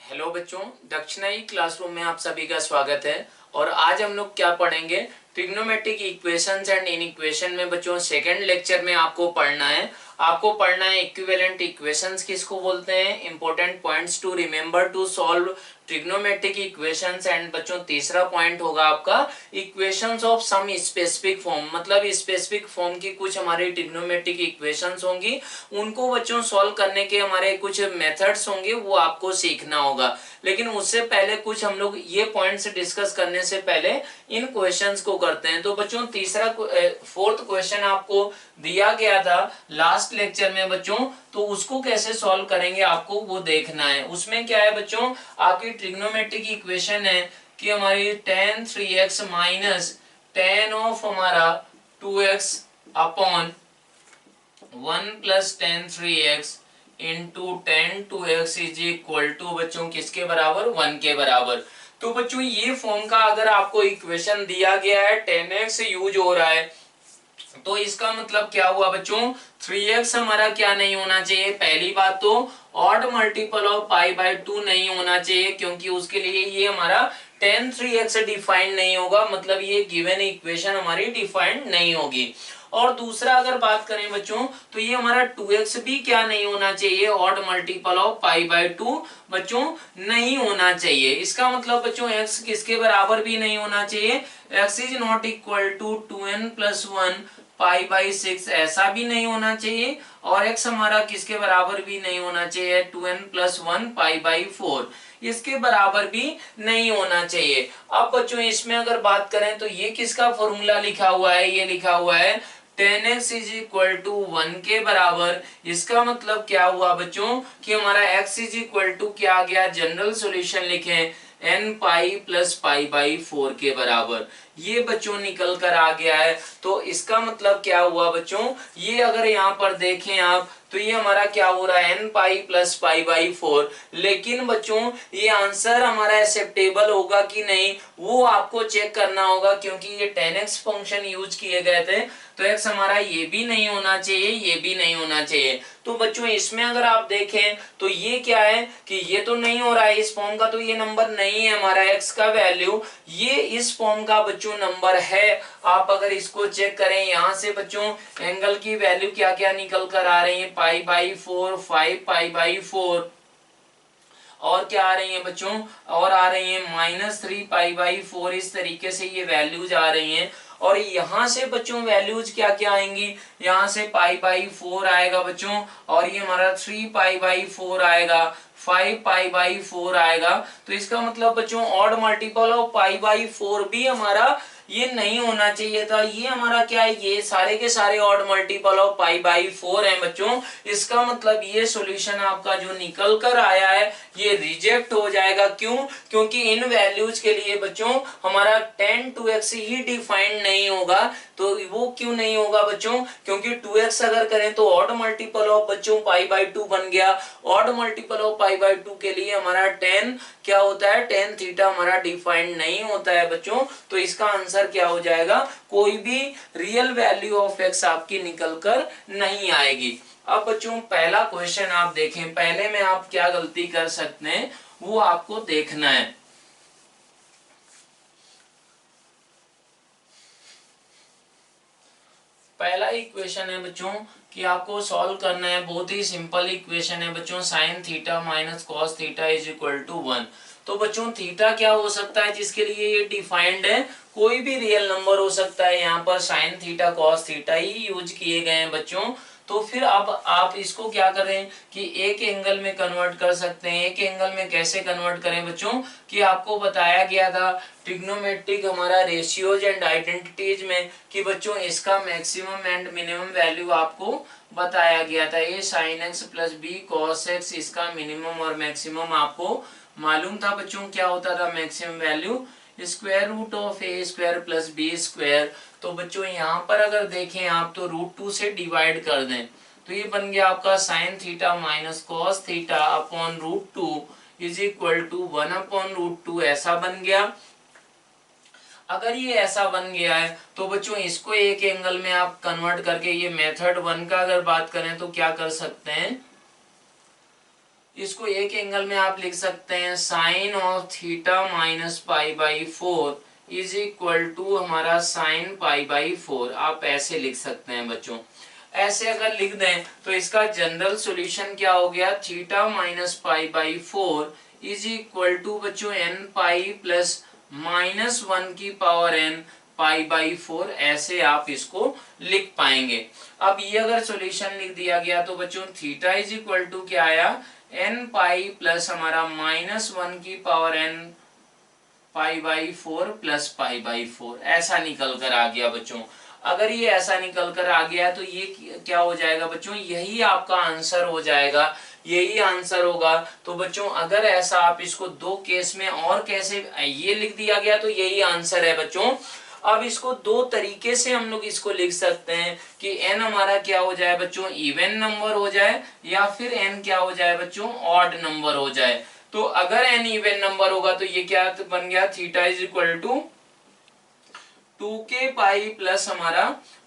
Hello बच्चों, दक्षिणाई classroom में आप सभी का स्वागत है। और आज हम लोग क्या पढ़ेंगे, ट्रिग्नोमेट्रिक इक्वेशंस एंड इनइक्वेशन में बच्चों सेकंड लेक्चर में आपको पढ़ना है। इक्विवेलेंट इक्वेशंस किसको बोलते हैं, important points to remember to solve trigonometric equations. And बच्चों तीसरा पॉइंट होगा आपका equations of some specific form, मतलब स्पेसिफिक फॉर्म की कुछ हमारी ट्रिग्नोमेट्रिक इक्वेशंस होंगी, उनको बच्चों सॉल्व करने के हमारे कुछ मेथड्स होंगे, वो आपको सीखना होगा। लेकिन उससे पहले कुछ हम लोग ये पॉइंट्स डिस्कस करने से पहले इन क्वेश्चंस को करते हैं। तो बच्चों फोर्थ क्वेश्चन आपको दिया गया था लास्ट लेक्चर में बच्चों, तो उसको कैसे सॉल्व करेंगे आपको वो देखना है। उसमें क्या है बच्चों, आपकी ट्रिग्नोमेट्रिक इक्वेशन है कि हमारी tan 3x minus tan of हमारा 2x upon 1 plus tan 3x into tan 2x is equal to बच्चों किसके बराबर, 1 के बराबर। तो बच्चों ये फॉर्म का अगर आपको इक्वेशन दिया गया है, tan x यूज हो रहा है, तो इसका मतलब क्या हुआ बच्चों, 3x हमारा क्या नहीं होना चाहिए। पहली बात तो odd multiple of pi by 2 नहीं होना चाहिए, क्योंकि उसके लिए ये हमारा tan 3x डिफाइंड नहीं होगा, मतलब ये गिवन इक्वेशन हमारी डिफाइंड नहीं होगी। और दूसरा अगर बात करें बच्चों, तो ये हमारा 2x भी क्या नहीं होना चाहिए, odd multiple of pi by 2 बच्चों नहीं होना चाहिए। इसका मतलब बच्चों x किसके बराबर भी नहीं होना चाहिए, x is not equal to 2n plus 1 pi by 6 ऐसा भी नहीं होना चाहिए, और x हमारा किसके बराबर भी नहीं होना चाहिए, 2n प्लस 1 पाई बाई 4 इसके बराबर भी नहीं होना चाहिए। अब बच्चों इसमें अगर बात करें तो ये किसका फॉर्मूला लिखा हुआ है, ये लिखा हुआ है tan x is equal to 1 के बराबर। इसका मतलब क्या हुआ बच्चों कि हमारा x इज इक्वल टू क्या आ गया, जनरल सॉल्यूशन लिखें n pi plus pi by 4 के बराबर, ये बच्चों निकल कर आ गया है। तो इसका मतलब क्या हुआ बच्चों, ये अगर यहाँ पर देखें आप तो ये हमारा क्या हो रहा है, n pi plus pi by 4। लेकिन बच्चों ये आंसर हमारा एक्सेप्टेबल होगा कि नहीं वो आपको चेक करना होगा, क्योंकि ये tan x फंक्शन यूज किए गए थे, तो x हमारा ये भी नहीं होना चाहिए, ये भी नहीं होना चाहिए। तो बच्चों इसमें अगर आप देखें तो ये क्या है कि ये तो नहीं हो रहा है इस फॉर्म का, तो ये नंबर नहीं है हमारा x का वैल्यू, ये इस फॉर्म का बच्चों नंबर है। आप अगर इसको चेक करें यहाँ से बच्चों एंगल की वैल्यू क्या क्या निकल कर आ रही है, पाई बाई 4, 5 पाई बाई 4, और क्या आ रही है बच्चों, और आ रही है -3 पाई बाई 4, इस तरीके से ये वैल्यूज आ रही हैं। और यहाँ से बच्चों वैल्यूज क्या क्या आएंगी, यहाँ से पाई बाई 4 आएगा बच्चों, और ये हमारा 3 पाई बाई 4 आएगा, 5 पाई बाई 4 आएगा। तो इसका मतलब बच्चों odd multiple of pi by 4 भी हमारा ये नहीं होना चाहिए था। ये हमारा क्या है, ये सारे के सारे odd multiple of pi by 4 है बच्चों। इसका मतलब ये सॉल्यूशन आपका जो निकल कर आया है ये रिजेक्ट हो जाएगा। क्यों, क्योंकि इन वैल्यूज के लिए बच्चों हमारा tan 2x ही डिफाइंड नहीं होगा। तो वो क्यों नहीं होगा बच्चों, क्योंकि 2x अगर करें तो ऑड मल्टीपल ऑफ बच्चों पाई बाई 2 बन गया। Odd multiple of pi by 2 के लिए हमारा tan क्या होता है, tan थीटा हमारा डिफाइंड नहीं होता है बच्चों। तो इसका आंसर क्या हो जाएगा, कोई भी रियल वैल्यू ऑफ x आपकी निकल कर नहीं आएगी। अब बच्चों पहला क्वेश्चन आप देखें, पहले में आप क्या गलती कर सकते हैं वो आपको देखना है। पहला इक्वेशन है बच्चों कि आपको सॉल्व करना है, बहुत ही सिंपल इक्वेशन है बच्चों, sine theta minus cos theta is equal to 1। तो बच्चों थीटा क्या हो सकता है जिसके लिए ये डिफाइंड है, कोई भी रियल नंबर हो सकता है। यहाँ पर साइन थीटा कॉस थीटा ही यूज किए गए हैं बच्चों। तो फिर अब आप इसको क्या करें कि एक एंगल में कन्वर्ट कर सकते हैं। एक एंगल में कैसे कन्वर्ट करें बच्चों, कि आपको बताया गया था ट्रिग्नोमेट्रिक हमारा रेशियोज एंड आइडेंटिटीज में कि बच्चों इसका मैक्सिमम एंड मिनिमम वैल्यू आपको बताया गया था। ये sine x plus b cos x, इसका मिनिमम और मैक्सिमम आपको मालूम था बच्चों। क्या होता था maximum value, square root of a square plus b square. तो बच्चों यहाँ पर अगर देखें आप तो √2 से डिवाइड कर दें तो ये बन गया आपका sine theta minus cos theta upon √2 is equal to 1 upon √2, ऐसा बन गया। अगर ये ऐसा बन गया है तो बच्चों इसको एक एंगल में आप कन्वर्ट करके, ये मेथड 1 का अगर बात करें तो क्या कर सकते हैं, इसको एक एंगल में आप लिख सकते हैं sine of theta minus pi by 4 is equal to हमारा साइन पाई बाई 4। आप ऐसे लिख सकते हैं बच्चों। ऐसे अगर लिख दें तो इसका जनरल सॉल्यूशन क्या हो गया, theta minus pi by 4 is equal to बच्चों एन पाई प्लस माइनस 1 की पावर एन पाई बाई 4। ऐसे आप इसको लिख पाएंगे। अब ये अगर सॉल्यूशन लिख दिया गया तो बच्चों थीटा इज इक्वल टू क्या आया, एन पाई प्लस हमारा माइनस 1 की power n pi by 4 plus pi by 4। ऐसा निकल कर आ गया बच्चों। अगर ये ऐसा निकल कर आ गया तो ये क्या हो जाएगा बच्चों, यही आपका आंसर हो जाएगा, यही आंसर होगा। तो बच्चों अगर ऐसा आप इसको दो केस में और कैसे ये लिख दिया गया तो यही आंसर है बच्चों। अब इसको दो तरीके से हम लोग इसको लिख सकते हैं कि n हमारा क्या हो जाए बच्चों, इवन नंबर हो जाए, या फिर n क्या हो जाए बच्चों, ऑड नंबर हो जाए। तो अगर n इवन नंबर होगा तो ये क्या बन गया, theta is equal to 2k pi plus हमारा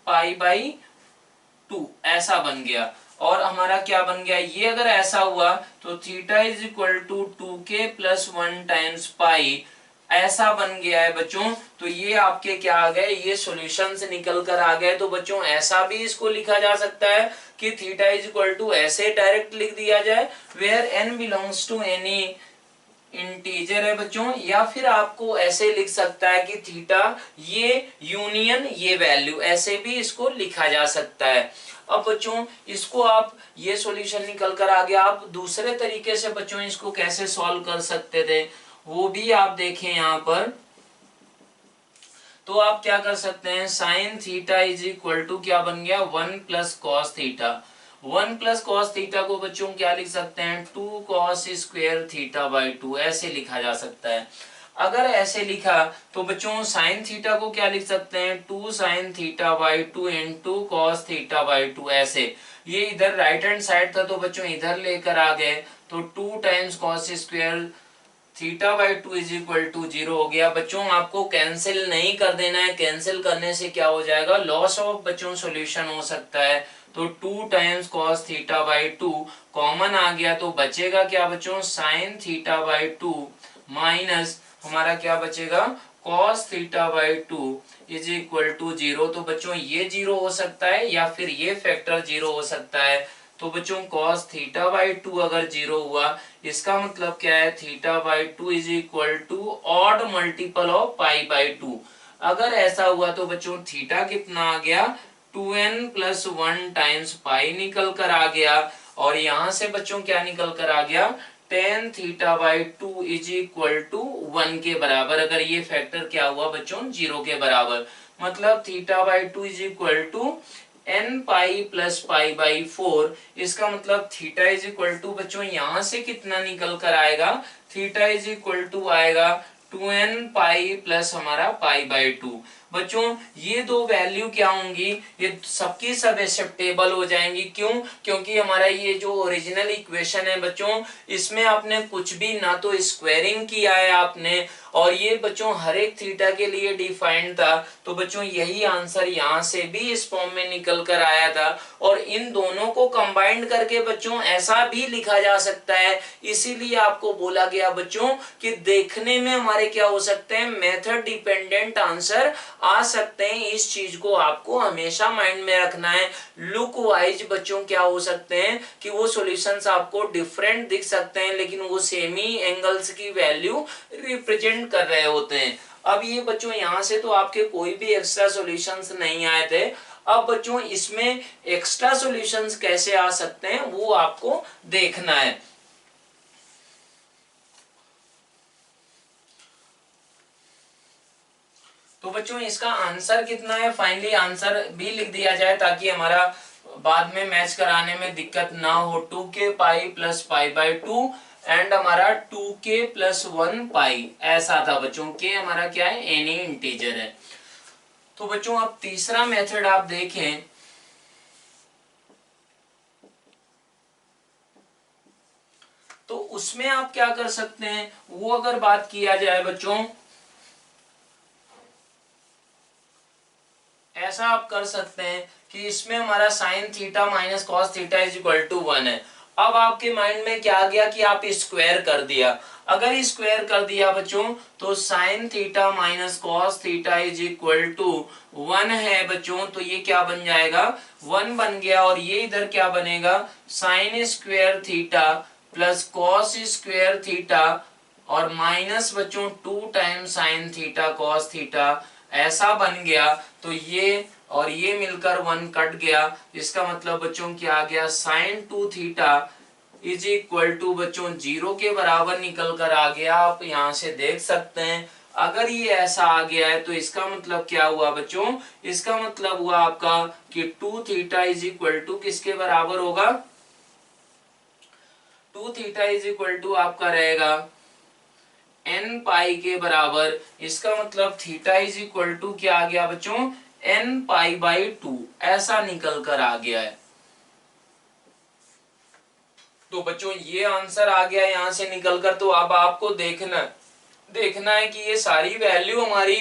पाई बाई 2 ऐसा बन गया। और हमारा क्या बन गया, ये अगर ऐसा हुआ तो theta is equal to 2k plus 1 times pi ऐसा बन गया है बच्चों। तो ये आपके क्या आ गए, ये सॉल्यूशन से निकल कर आ गए। तो बच्चों ऐसा भी इसको लिखा जा सकता है कि थीटा इज इक्वल टू ऐसे डायरेक्ट लिख दिया जाए where n belongs to any integer है बच्चों, या फिर आपको ऐसे लिख सकता है कि थीटा ये यूनियन ये वैल्यू, ऐसे भी इसको लिखा जा सकता है। अब बच्चों इसको आप ये सॉल्यूशन निकल कर आ गया। आप दूसरे तरीके से बच्चों इसको कैसे सॉल्व कर सकते थे वो भी आप देखें यहाँ पर। तो आप क्या कर सकते हैं, sine theta is equal to क्या बन गया, 1 plus cos theta. 1 plus cos theta को बच्चों क्या लिख सकते हैं, 2 कॉस स्क्वायर थीटा बाई 2 ऐसे लिखा जा सकता है। अगर ऐसे लिखा तो बच्चों साइन थीटा को क्या लिख सकते हैं, 2 sine theta by 2 into cos theta by 2 ऐसे। ये इधर राइट हैंड साइड था तो बच्चों इधर लेकर आ गए तो 2 times cos square theta by 2 is equal to 0 हो गया। बच्चों आपको कैंसिल नहीं कर देना है, कैंसिल करने से क्या हो जाएगा, लॉस ऑफ बच्चों सॉल्यूशन हो सकता है। तो 2 times cos theta by 2 common आ गया तो बचेगा क्या बच्चों, साइन थीटा बाई 2 माइनस हमारा क्या बचेगा, cos theta by 2 is equal to 0। तो बच्चों ये 0 हो सकता है या फिर ये फैक्टर 0 हो सकता है। तो बच्चों cos थीटा बाई 2 अगर 0 हुआ इसका मतलब क्या है, theta by 2 is equal to odd multiple of pi by 2। अगर ऐसा हुआ तो बच्चों थीटा कितना आ गया, 2n प्लस 1 टाइम्स पाई निकल कर आ गया। और यहां से बच्चों क्या निकल कर आ गया, tan theta by 2 is equal to 1 के बराबर। अगर ये फैक्टर क्या हुआ बच्चों, 0 के बराबर, मतलब theta by 2 is equal to n pi plus pi by 4। इसका मतलब थीटा इज इक्वल टू बच्चों यहां से कितना निकल कर आएगा, थीटा इज इक्वल टू आएगा 2n पाई प्लस हमारा पाई बाई 2। बच्चों ये दो वैल्यू क्या होंगी, ये सबकी सब एक्सेप्टेबल हो जाएंगी। क्यों, क्योंकि हमारा ये जो ओरिजिनल इक्वेशन है बच्चों इसमें आपने कुछ भी ना तो स्क्वायरिंग किया है आपने, और ये बच्चों हर एक थीटा के लिए डिफाइंड था। तो बच्चों यही आंसर यहाँ से भी इस फॉर्म में निकल कर आया था। और इन दोनों को कंबाइंड करके बच्चों ऐसा भी लिखा जा सकता है। इसीलिए आपको बोला गया बच्चों कि देखने में हमारे क्या हो सकते हैं, मेथड डिपेंडेंट आंसर आ सकते हैं। इस चीज को आपको हमेशा माइंड में रखना है। लुक वाइज बच्चों क्या हो सकते हैं कि वो सॉल्यूशंस आपको डिफरेंट दिख सकते हैं लेकिन वो सेम ही एंगल्स की वैल्यू रिप्रेजेंट कर रहे होते हैं। अब ये बच्चों यहां से तो आपके कोई भी एक्स्ट्रा सॉल्यूशंस नहीं आए थे। अब बच्चों इसमें एक्स्ट्रा सॉल्यूशंस कैसे आ सकते हैं वो आपको देखना है। तो बच्चों इसका आंसर कितना है, फाइनली आंसर भी लिख दिया जाए ताकि हमारा बाद में मैच कराने में दिक्कत ना हो। 2k pi plus pi by 2 and हमारा 2k प्लस 1 पाई ऐसा था बच्चों। के हमारा क्या है, एनी इंटीजर है। तो बच्चों अब तीसरा मेथड आप देखें तो उसमें आप क्या कर सकते हैं, वो अगर बात किया जाए बच्चों ऐसा आप कर सकते हैं कि इसमें हमारा sine theta minus cos theta is equal to 1 है। अब आपके माइंड में क्या आ गया कि आप स्क्वायर कर दिया। अगर स्क्वायर कर दिया बच्चों तो sine theta minus cos theta is equal to 1 है बच्चों, तो ये क्या बन जाएगा 1 बन गया। और ये इधर क्या बनेगा sign square theta plus cos square theta और माइनस बच्चों 2 times sign theta cos theta, ऐसा बन गया। तो ये और ये मिलकर 1 कट गया, इसका मतलब बच्चों क्या आ गया sine 2 theta is equal to बच्चों 0 के बराबर निकल कर आ गया। आप यहाँ से देख सकते हैं अगर ये ऐसा आ गया है तो इसका मतलब क्या हुआ बच्चों, इसका मतलब हुआ आपका कि 2 थीटा इज इक्वल टू किसके बराबर होगा, 2 थीटा इज इक्वल टू आपका रहेगा n पाई के बराबर। इसका मतलब थीटा इज इक्वल टू क्या आ गया बच्चों n पाई बाई 2, ऐसा निकल कर आ गया है। तो बच्चों ये आंसर आ गया यहाँ से निकलकर। तो अब आपको देखना है कि ये सारी वैल्यू हमारी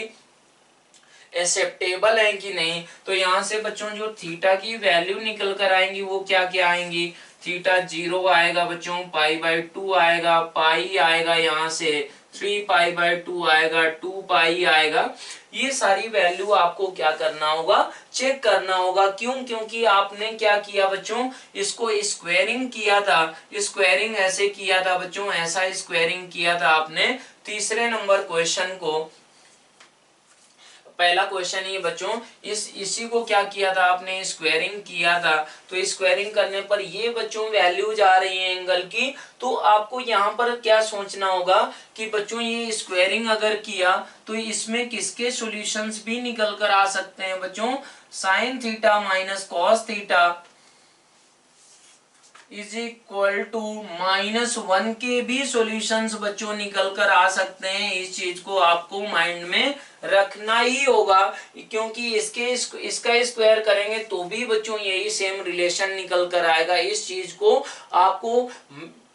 एक्सेप्टेबल है कि नहीं। तो यहाँ से बच्चों जो थीटा की वैल्यू निकल कर आएंगी वो क्या क्या आएंगी, थीटा 0 आएगा बच्चों, पाई बाई 2 आएगा, पाई आएगा, यहाँ से 3 पाई बाई 2 आएगा, 2 पाई आएगा। ये सारी वैल्यू आपको क्या करना होगा चेक करना होगा। क्यों, क्योंकि आपने क्या किया बच्चों इसको स्क्वायरिंग किया था। स्क्वायरिंग ऐसे किया था बच्चों, ऐसा स्क्वायरिंग किया था आपने तीसरे नंबर क्वेश्चन को। पहला क्वेश्चन ये बच्चों इसी को क्या किया था आपने स्क्वायरिंग किया था। तो स्क्वायरिंग करने पर ये बच्चों वैल्यूज आ रही है एंगल की। तो आपको यहाँ पर क्या सोचना होगा कि बच्चों ये स्क्वायरिंग अगर किया तो इसमें किसके सॉल्यूशंस भी निकल कर आ सकते हैं बच्चों, sine theta minus cos theta is equal to -1 के भी सॉल्यूशंस बच्चों निकल कर आ सकते हैं। इस चीज को आपको माइंड में रखना ही होगा, क्योंकि इसका स्क्वायर करेंगे तो भी बच्चों यही सेम रिलेशन निकल कर आएगा। इस चीज को आपको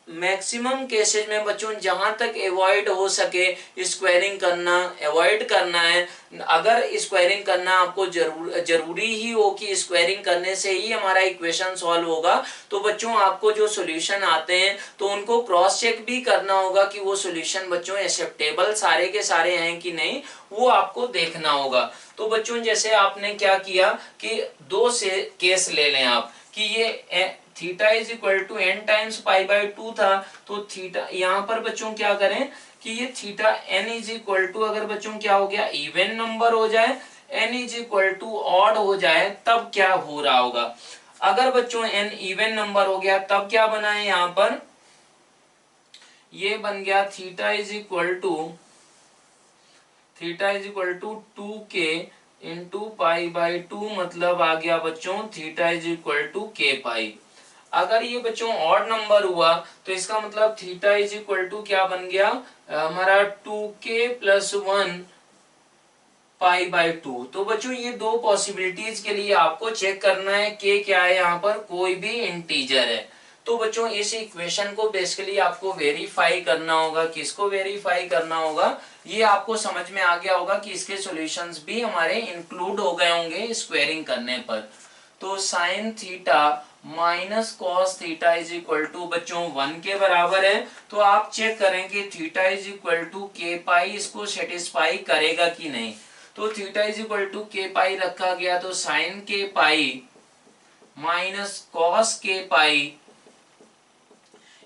मैक्सिमम केसेस में बच्चों जहां तक अवॉइड हो सके स्क्वायरिंग करना अवॉइड करना है। अगर स्क्वायरिंग करना आपको जरूरी ही हो कि स्क्वायरिंग करने से ही हमारा इक्वेशन सॉल्व होगा, तो बच्चों आपको जो सॉल्यूशन आते हैं तो उनको क्रॉस चेक भी करना होगा कि वो सॉल्यूशन बच्चों एक्सेप्टेबल सारे के सारे हैं कि नहीं, वो आपको देखना होगा। तो बच्चों जैसे आपने क्या किया कि दो से केस ले लें आप कि ये theta is equal to n times pi by 2 था। तो थीटा यहाँ पर बच्चों क्या करें कि ये theta n is equal to अगर बच्चों क्या हो गया इवन नंबर हो जाए, n is equal to odd हो जाए, तब क्या हो रहा होगा। अगर बच्चों n इवन नंबर हो गया तब क्या बना है यहाँ पर, ये बन गया theta is equal to 2k into pi by 2, मतलब आ गया बच्चों theta is equal to k pi. अगर ये बच्चों ऑड नंबर हुआ तो इसका मतलब थीटा इज इक्वल टू क्या बन गया हमारा 2k प्लस 1 पाई बाई 2। तो बच्चों ये दो पॉसिबिलिटीज के लिए आपको चेक करना है k क्या है, यहाँ पर कोई भी इंटीजर है। तो बच्चों इस इक्वेशन को बेसिकली आपको वेरीफाई करना होगा। किसको वेरीफाई करना होगा, ये आपको समझ में आ गया होगा कि इसके सॉल्यूशंस भी हमारे इंक्लूड हो गए होंगे स्क्वायरिंग करने पर। तो sine theta minus cos theta is equal to बच्चों 1 के बराबर है। तो आप चेक करें कि थीटा इज इक्वल टू के पाई इसको सेटिस्फाई करेगा कि नहीं। तो थीटा इज इक्वल टू के पाई रखा गया, तो साइन के पाई माइनस कॉस के पाई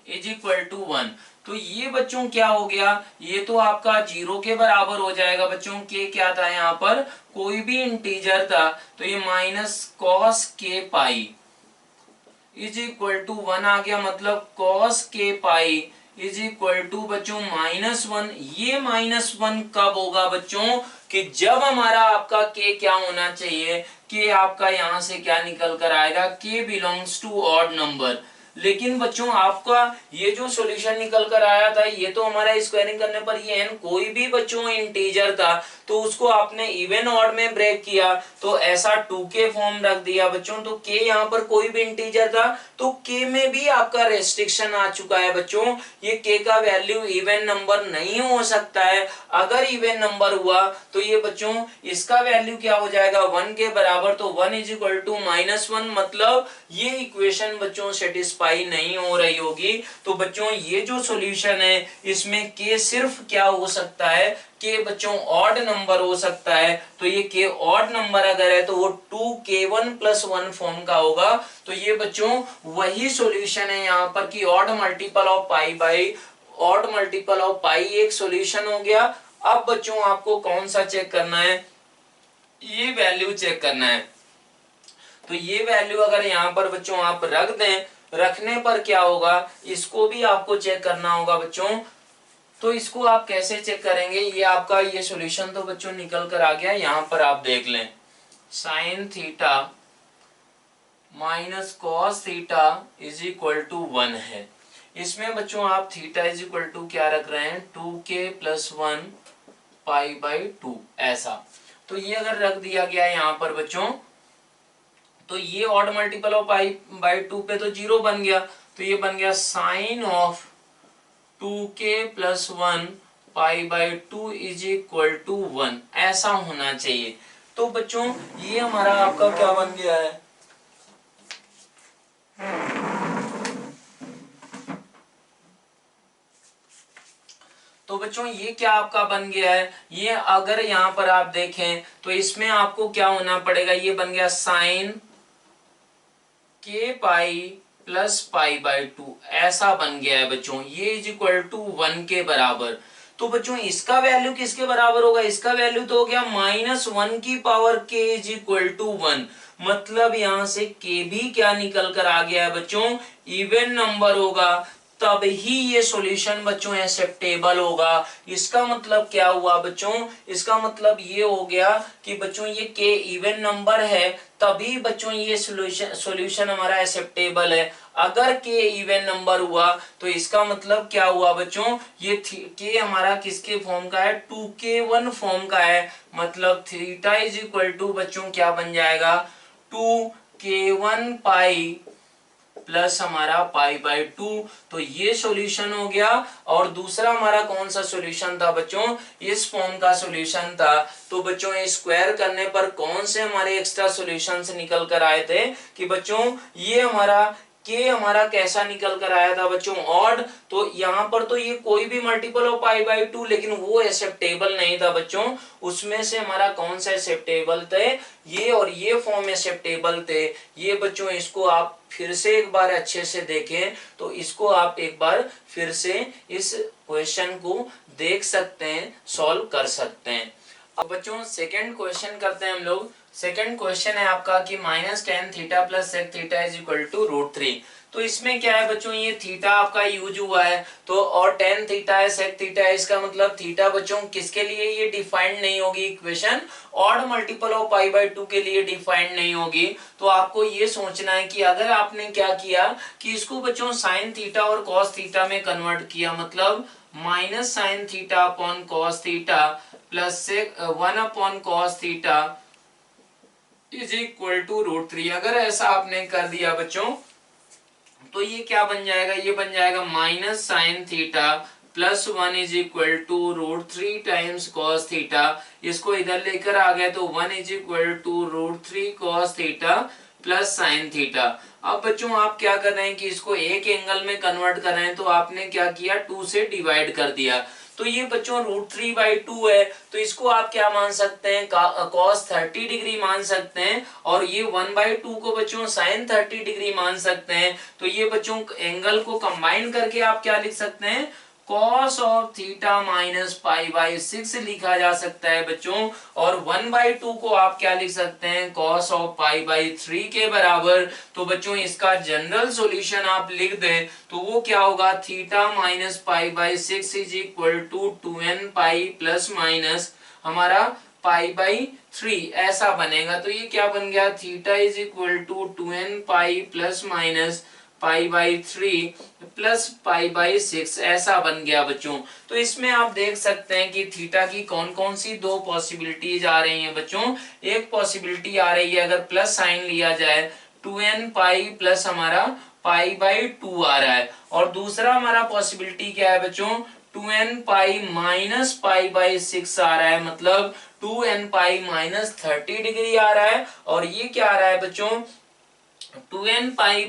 इज इक्वल टू 1। तो ये बच्चों क्या हो गया, ये तो आपका 0 के बराबर हो जाएगा बच्चों। के क्या था यहाँ पर, कोई भी इंटीजर था, तो ये माइनस कॉस के पाई इज इक्वल टू 1 आ गया, मतलब कॉस के पाई इज इक्वल टू बच्चों -1। ये -1 कब होगा बच्चों, कि जब हमारा आपका के क्या होना चाहिए, के आपका यहां से क्या निकल कर आएगा, के बिलोंग्स टू ऑड नंबर। लेकिन बच्चों आपका ये जो सॉल्यूशन निकल कर आया था, ये तो हमारा स्क्वायरिंग करने पर ये n कोई भी बच्चों इंटीजर था, तो उसको आपने इवन ऑड में ब्रेक किया तो ऐसा 2k फॉर्म रख दिया बच्चों। तो k यहाँ पर कोई भी इंटीजर था, तो k में भी आपका रेस्ट्रिक्शन आ चुका है बच्चों। ये k का वैल्यू इवन नंबर नहीं हो सकता है। अगर इवन नंबर हुआ तो ये बच्चों इसका वैल्यू क्या हो जाएगा 1 के बराबर। तो 1 इज इक्वल टू -1, मतलब ये इक्वेशन बच्चों सेटिस्फाई पाई नहीं हो रही होगी तो बच्चों ये जो सॉल्यूशन है इसमें के सिर्फ क्या हो सकता है, के बच्चों ऑड नंबर हो सकता है। तो ये के ऑड नंबर अगर है तो वो 2k1+1 फॉर्म का होगा। तो ये बच्चों वही सॉल्यूशन है यहाँ पर कि odd multiple of pi by odd multiple of pi एक सॉल्यूशन हो गया। अब बच्चों आपको कौन सा चेक करना है, ये वैल्यू चेक करना है। तो ये वैल्यू अगर यहाँ पर बच्चों आप रख दें, रखने पर क्या होगा, इसको भी आपको चेक करना होगा बच्चों। तो इसको आप कैसे चेक करेंगे, ये आपका ये सॉल्यूशन तो बच्चों निकल कर आ गया। यहाँ पर आप देख लें sine theta minus cos theta is equal to 1 है। इसमें बच्चों आप थीटा इज इक्वल टू क्या रख रहे हैं, 2k+1 पाई बाई 2 ऐसा। तो ये अगर रख दिया गया यहाँ पर बच्चों तो ये odd multiple of pi by 2 पे तो 0 बन गया। तो ये बन गया sine of 2k+1 pi by 2 is equal to 1 ऐसा होना चाहिए। तो बच्चों ये हमारा आपका क्या बन गया है, तो बच्चों ये क्या आपका बन गया है, ये अगर यहाँ पर आप देखें तो इसमें आपको क्या होना पड़ेगा, ये बन गया साइन के पाई प्लस पाई बाई 2 ऐसा बन गया है बच्चों, ये इज इक्वल टू 1 के बराबर। तो बच्चों इसका वैल्यू किसके बराबर होगा, इसका वैल्यू तो हो गया -1 की power k is equal to 1। मतलब यहां से k भी क्या निकल कर आ गया है बच्चों, इवन नंबर होगा, तब ही ये सॉल्यूशन बच्चों एक्सेप्टेबल होगा। इसका मतलब क्या हुआ बच्चों, इसका मतलब ये हो गया कि बच्चों ये के इवन नंबर है तभी बच्चों ये सॉल्यूशन हमारा एक्सेप्टेबल है। अगर के इवन नंबर हुआ तो इसका मतलब क्या हुआ बच्चों, ये के हमारा किसके फॉर्म का है, 2k1 फॉर्म का है। मतलब थीटा इज इक्वल टू बच्चों क्या बन जाएगा, 2k1 पाई प्लस हमारा पाई बाई 2। तो ये सॉल्यूशन हो गया। और दूसरा हमारा कौन सा सॉल्यूशन था बच्चों, इस फॉर्म का सॉल्यूशन था। तो बच्चों ये स्क्वायर करने पर कौन से हमारे एक्स्ट्रा सॉल्यूशंस निकल कर आए थे कि बच्चों ये हमारा के हमारा कैसा निकल कर आया था बच्चों, ऑड। तो यहाँ पर तो ये कोई भी मल्टीपल ऑफ पाई बाई 2 लेकिन वो एक्सेप्टेबल नहीं था बच्चों। उसमें से हमारा कौन सा एक्सेप्टेबल थे, ये और ये फॉर्म एक्सेप्टेबल थे। ये बच्चों इसको आप फिर से एक बार अच्छे से देखें तो इसको आप एक बार फिर से इस क्वेश्चन को देख सकते हैं, सॉल्व कर सकते हैं। अब बच्चों सेकंड क्वेश्चन करते हैं हम लोग। सेकंड क्वेश्चन है आपका कि -tan theta plus sec theta is equal to √3। तो इसमें क्या है बच्चों, ये थीटा आपका यूज हुआ है तो और tan थीटा है sec थीटा है, इसका मतलब थीटा बच्चों किसके लिए ये डिफाइंड नहीं होगी equation, odd multiple of pi by 2 के लिए डिफाइंड नहीं होगी। तो आपको ये सोचना है कि अगर आपने क्या किया कि इसको बच्चों साइन थीटा और कॉस थीटा में कन्वर्ट किया, मतलब minus sine theta upon cos theta plus 1 upon cos theta is equal to √3। अगर ऐसा आपने कर दिया बच्चों तो ये क्या बन जाएगा, ये बन जाएगा minus sine theta plus 1 is equal to √3 times cos theta. इसको इधर लेकर आ गए तो 1 is equal to √3 cos theta plus sine theta. अब बच्चों आप क्या कर रहे हैं कि इसको एक एंगल में कन्वर्ट कर रहे हैं तो आपने क्या किया, 2 से डिवाइड कर दिया। तो ये बच्चों √3/2 है तो इसको आप क्या मान सकते हैं, cos 30 डिग्री मान सकते हैं। और ये 1/2 को बच्चों sin 30 डिग्री मान सकते हैं। तो ये बच्चों एंगल को कंबाइन करके आप क्या लिख सकते हैं, cos ऑफ थीटा माइनस π/6 लिखा जा सकता है बच्चों। और 1/2 को आप क्या लिख सकते हैं, cos ऑफ π/3 के बराबर। तो बच्चों इसका जनरल सॉल्यूशन आप लिख दें तो वो क्या होगा, theta minus π/6 is equal to 2n pi plus minus हमारा π/3 ऐसा बनेगा। तो ये क्या बन गया, theta is equal to 2n pi plus minus π/3 plus π/6 ऐसा बन गया बच्चों। तो इसमें आप देख सकते हैं कि थीटा की कौन कौन सी दो पॉसिबिलिटीज आ रही हैं बच्चों। एक पॉसिबिलिटी आ रही है अगर प्लस साइन लिया जाए 2n पाई प्लस हमारा π/2 आ रहा है। और दूसरा हमारा पॉसिबिलिटी क्या है बच्चों, 2n पाई माइनस π/6 आ रहा है, मतलब 2n पाई माइनस 30 डिग्री आ रहा है। और ये क्या आ रहा है बच्चों, 2n pi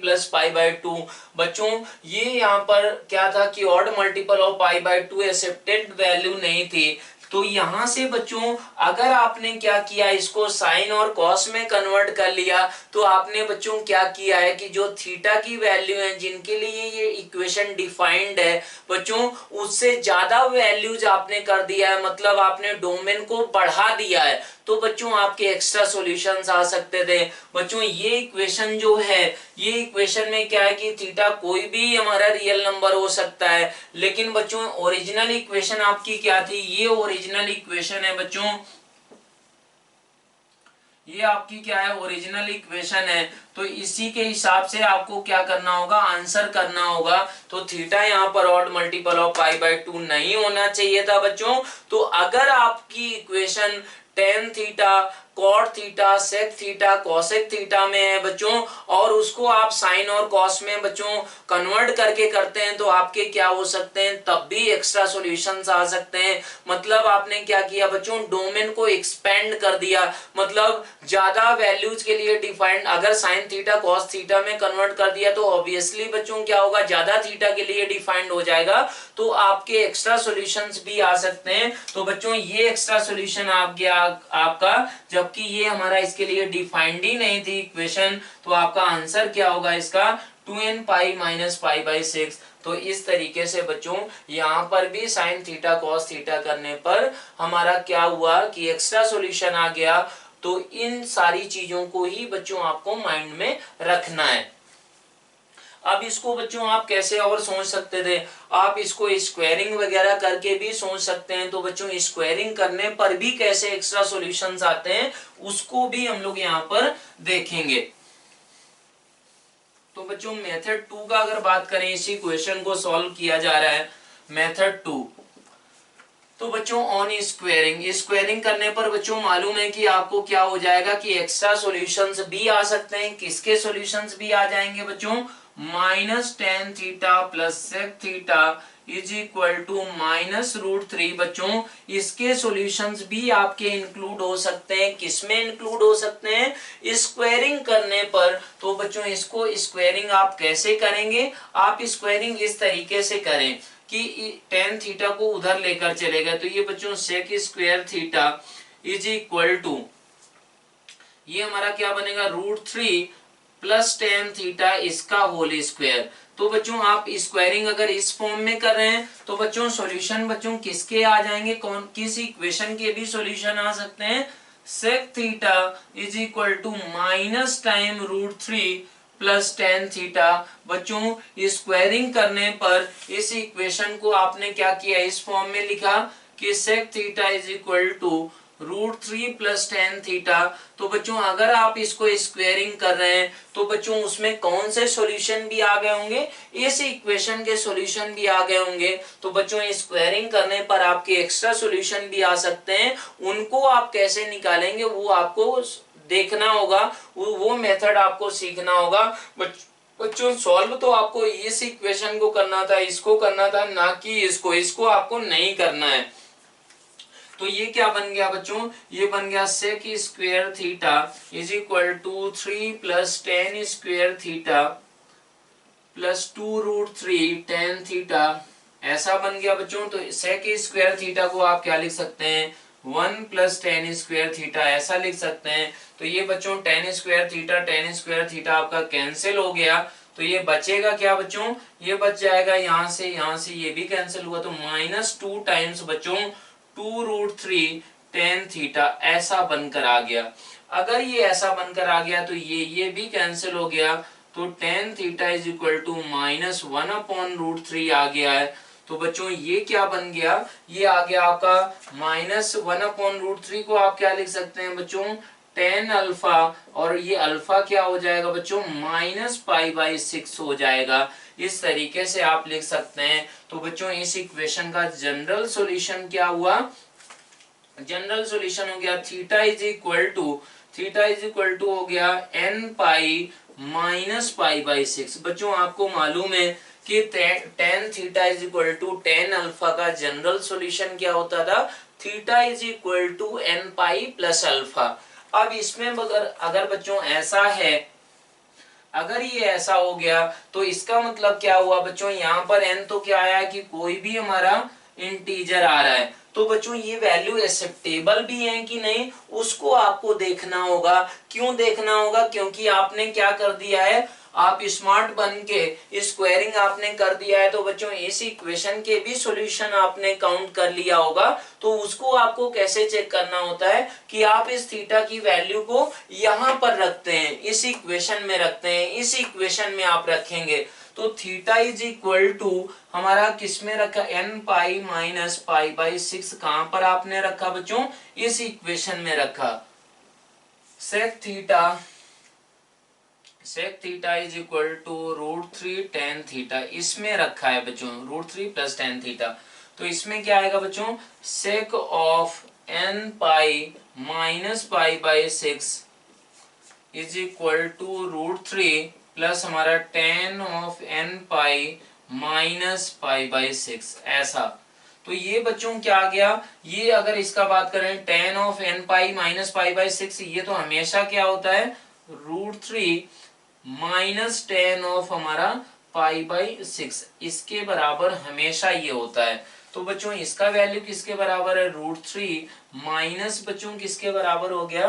plus pi by 2। बच्चों ये यहाँ पर क्या था कि odd multiple of pi by 2 accepted value नहीं थी। तो यहां से बच्चों अगर आपने क्या किया, इसको साइन और कॉस में कन्वर्ट कर लिया, तो आपने बच्चों क्या किया है कि जो थीटा की वैल्यू है जिनके लिए ये इक्वेशन डिफाइंड है बच्चों, उससे ज्यादा वैल्यूज आपने कर दिया है, मतलब आपने डोमेन को बढ़ा दिया है। तो बच्चों आपके एक्स्ट्रा सॉल्यूशंस आ सकते थे। बच्चों ये इक्वेशन जो है, ये इक्वेशन में क्या है कि थीटा कोई भी हमारा रियल नंबर हो सकता है, लेकिन बच्चों ओरिजिनल इक्वेशन आपकी क्या थी, ये ओरिजिनल इक्वेशन है बच्चों, ये आपकी क्या है, ओरिजिनल इक्वेशन है। तो इसी के हिसाब से आपको क्या करना होगा, आंसर करना होगा। तो थीटा यहाँ पर odd multiple of pi by 2 नहीं होना चाहिए था बच्चों। तो अगर आपकी equation tan theta, cot theta, sec theta, cosec theta में है बच्चों, और उसको आप साइन और कॉस में बच्चों कन्वर्ट करके करते हैं, तो आपके क्या हो सकते हैं, तब भी एक्स्ट्रा सॉल्यूशंस आ सकते हैं। मतलब आपने क्या किया बच्चों, डोमेन को एक्सपेंड कर दिया, मतलब ज्यादा वैल्यूज के लिए डिफाइंड, अगर साइन थीटा कॉस थीटा में कन्वर्ट कर दिया तो ऑब्वियसली बच्चों क्या होगा, ज्यादा थीटा के लिए डिफाइंड हो जाएगा, तो आपके एक्स्ट्रा सॉल्यूशंस भी आ सकते हैं। तो बच्चों ये एक्स्ट्रा सॉल्यूशन आपका, जबकि ये हमारा इसके लिए डिफाइंड ही नहीं थी इक्वेशन, तो आपका आंसर क्या होगा इसका, 2n pi minus pi by 6। तो इस तरीके से बच्चों यहाँ पर भी साइन थीटा कॉस थीटा करने पर हमारा क्या हुआ कि एक्स्ट्रा सॉल्यूशन आ गया। तो इन सारी चीजों को ही बच्चों आपको माइंड में रखना है। अब इसको बच्चों आप कैसे और सोच सकते थे, आप इसको स्क्वायरिंग वगैरह करके भी सोच सकते हैं। तो बच्चों स्क्वायरिंग करने पर भी कैसे एक्स्ट्रा सॉल्यूशंस आते हैं, उसको भी हम लोग यहाँ पर देखेंगे। तो बच्चों मेथड 2 का अगर बात करें, इसी क्वेश्चन को सॉल्व किया जा रहा है, मेथड 2। तो बच्चों ऑन स्क्वायरिंग, स्क्वायरिंग करने पर बच्चों मालूम है कि आपको क्या हो जाएगा कि एक्स्ट्रा सॉल्यूशंस भी आ सकते हैं। किसके सॉल्यूशंस भी आ जाएंगे बच्चों, minus tan theta plus sec theta is equal to -√3। बच्चों इसके सॉल्यूशंस भी आपके इंक्लूड हो सकते हैं। किसमें इंक्लूड हो सकते हैं, स्क्वायरिंग करने पर। तो बच्चों इसको स्क्वायरिंग आप कैसे करेंगे, आप स्क्वायरिंग इस तरीके से करें कि टेन थीटा को उधर लेकर चलेगा, तो ये बच्चों sec square theta is equal to, ये हमारा क्या बनेगा, √3 प्लस टेन थीटा इसका होल स्क्वायर। तो बच्चों आप स्क्वायरिंग अगर इस फॉर्म में कर रहे हैं, तो बच्चों सॉल्यूशन बच्चों किसके आ जाएंगे, कौन किस इक्वेशन के भी सॉल्यूशन आ सकते हैं, sec theta is equal to minus time √3 plus tan theta. बच्चों स्क्वायरिंग करने पर इस इक्वेशन को आपने क्या किया, इस फॉर्म में लिखा कि sec theta is equal to √3 plus tan theta. तो बच्चों अगर आप इसको स्क्वायरिंग कर रहे हैं, तो बच्चों उसमें कौन से सॉल्यूशन भी आ गए होंगे, इस इक्वेशन के सॉल्यूशन भी आ गए होंगे। तो बच्चों स्क्वायरिंग करने पर आपके एक्स्ट्रा सॉल्यूशन भी आ सकते हैं। उनको आप कैसे निकालेंगे वो आपको देखना होगा, वो मेथड आपको सीखना होगा। बच्चों सॉल्व तो आपको इस इक्वेशन को करना था, इसको करना था, ना कि इसको आपको नहीं करना है। तो ये क्या बन गया बच्चों, ये बन गया sec square theta is equal to 3 plus tan square theta plus 2√3 tan theta, ऐसा बन गया बच्चों। तो सेक स्क्वायर थीटा को आप क्या लिख सकते हैं, 1 प्लस टेन स्क्वायर थीटा, ऐसा लिख सकते हैं। तो ये बच्चों टेन स्क्वायर थीटा आपका कैंसिल हो गया। तो ये बचेगा क्या बच्चों, ये बच जाएगा यहाँ से ये भी कैंसिल हुआ, तो -2 टाइम्स बच्चों 2√3 टेन थीटा ऐसा बनकर आ गया। अगर ये ऐसा बनकर आ गया तो ये भी कैंसिल हो गया, तो tan theta is equal to -1/√3 आ गया है। तो बच्चों ये क्या बन गया, ये आ गया आपका -1/√3 को आप क्या लिख सकते हैं बच्चों, टेन अल्फा, और ये अल्फा क्या हो जाएगा बच्चों, -π/6 हो जाएगा। इस तरीके से आप लिख सकते हैं। तो बच्चों इस इक्वेशन का जनरल सॉल्यूशन क्या हुआ, जनरल सॉल्यूशन हो गया थीटा इज इक्वल टू हो गया n π-π/6। बच्चों आपको मालूम है कि tan theta is equal to tan alpha का जनरल सॉल्यूशन क्या होता था, theta is equal to n π plus alpha. अब इसमें अगर बच्चों ऐसा है, अगर ये ऐसा हो गया तो इसका मतलब क्या हुआ बच्चों, यहाँ पर n तो क्या आया कि कोई भी हमारा इंटीजर आ रहा है, तो बच्चों ये वैल्यू एक्सेप्टेबल भी है कि नहीं उसको आपको देखना होगा। क्यों देखना होगा, क्योंकि आपने क्या कर दिया है, आप स्मार्ट बन के स्क्वायरिंग आपने कर दिया है, तो बच्चों इस इक्वेशन के भी सॉल्यूशन आपने काउंट कर लिया होगा। तो उसको आपको कैसे चेक करना होता है कि आप इस थीटा की वैल्यू को यहां पर रखते हैं, इस इक्वेशन में रखते हैं, इस इक्वेशन में आप रखेंगे। तो थीटा इज इक्वल टू हमारा किसमें रखा, n pi minus pi by 6, कहां पर आपने रखा बच्चों, इस इक्वेशन में रखा। Sec theta is equal to √3 tan theta, इसमें रखा है बच्चों √3 प्लस tan थीटा। तो इसमें क्या आएगा बच्चों, sec of n pi minus pi by 6 is equal to √3 plus हमारा tan of n pi minus pi by 6, ऐसा। तो ये बच्चों क्या आ गया, ये अगर इसका बात करें tan of n pi minus pi by 6, ये तो हमेशा क्या होता है √3 माइनस tan ऑफ हमारा पाई बाई 6, इसके बराबर हमेशा ये होता है। तो बच्चों इसका वैल्यू किसके बराबर है, √3 माइनस बच्चों किसके बराबर हो गया,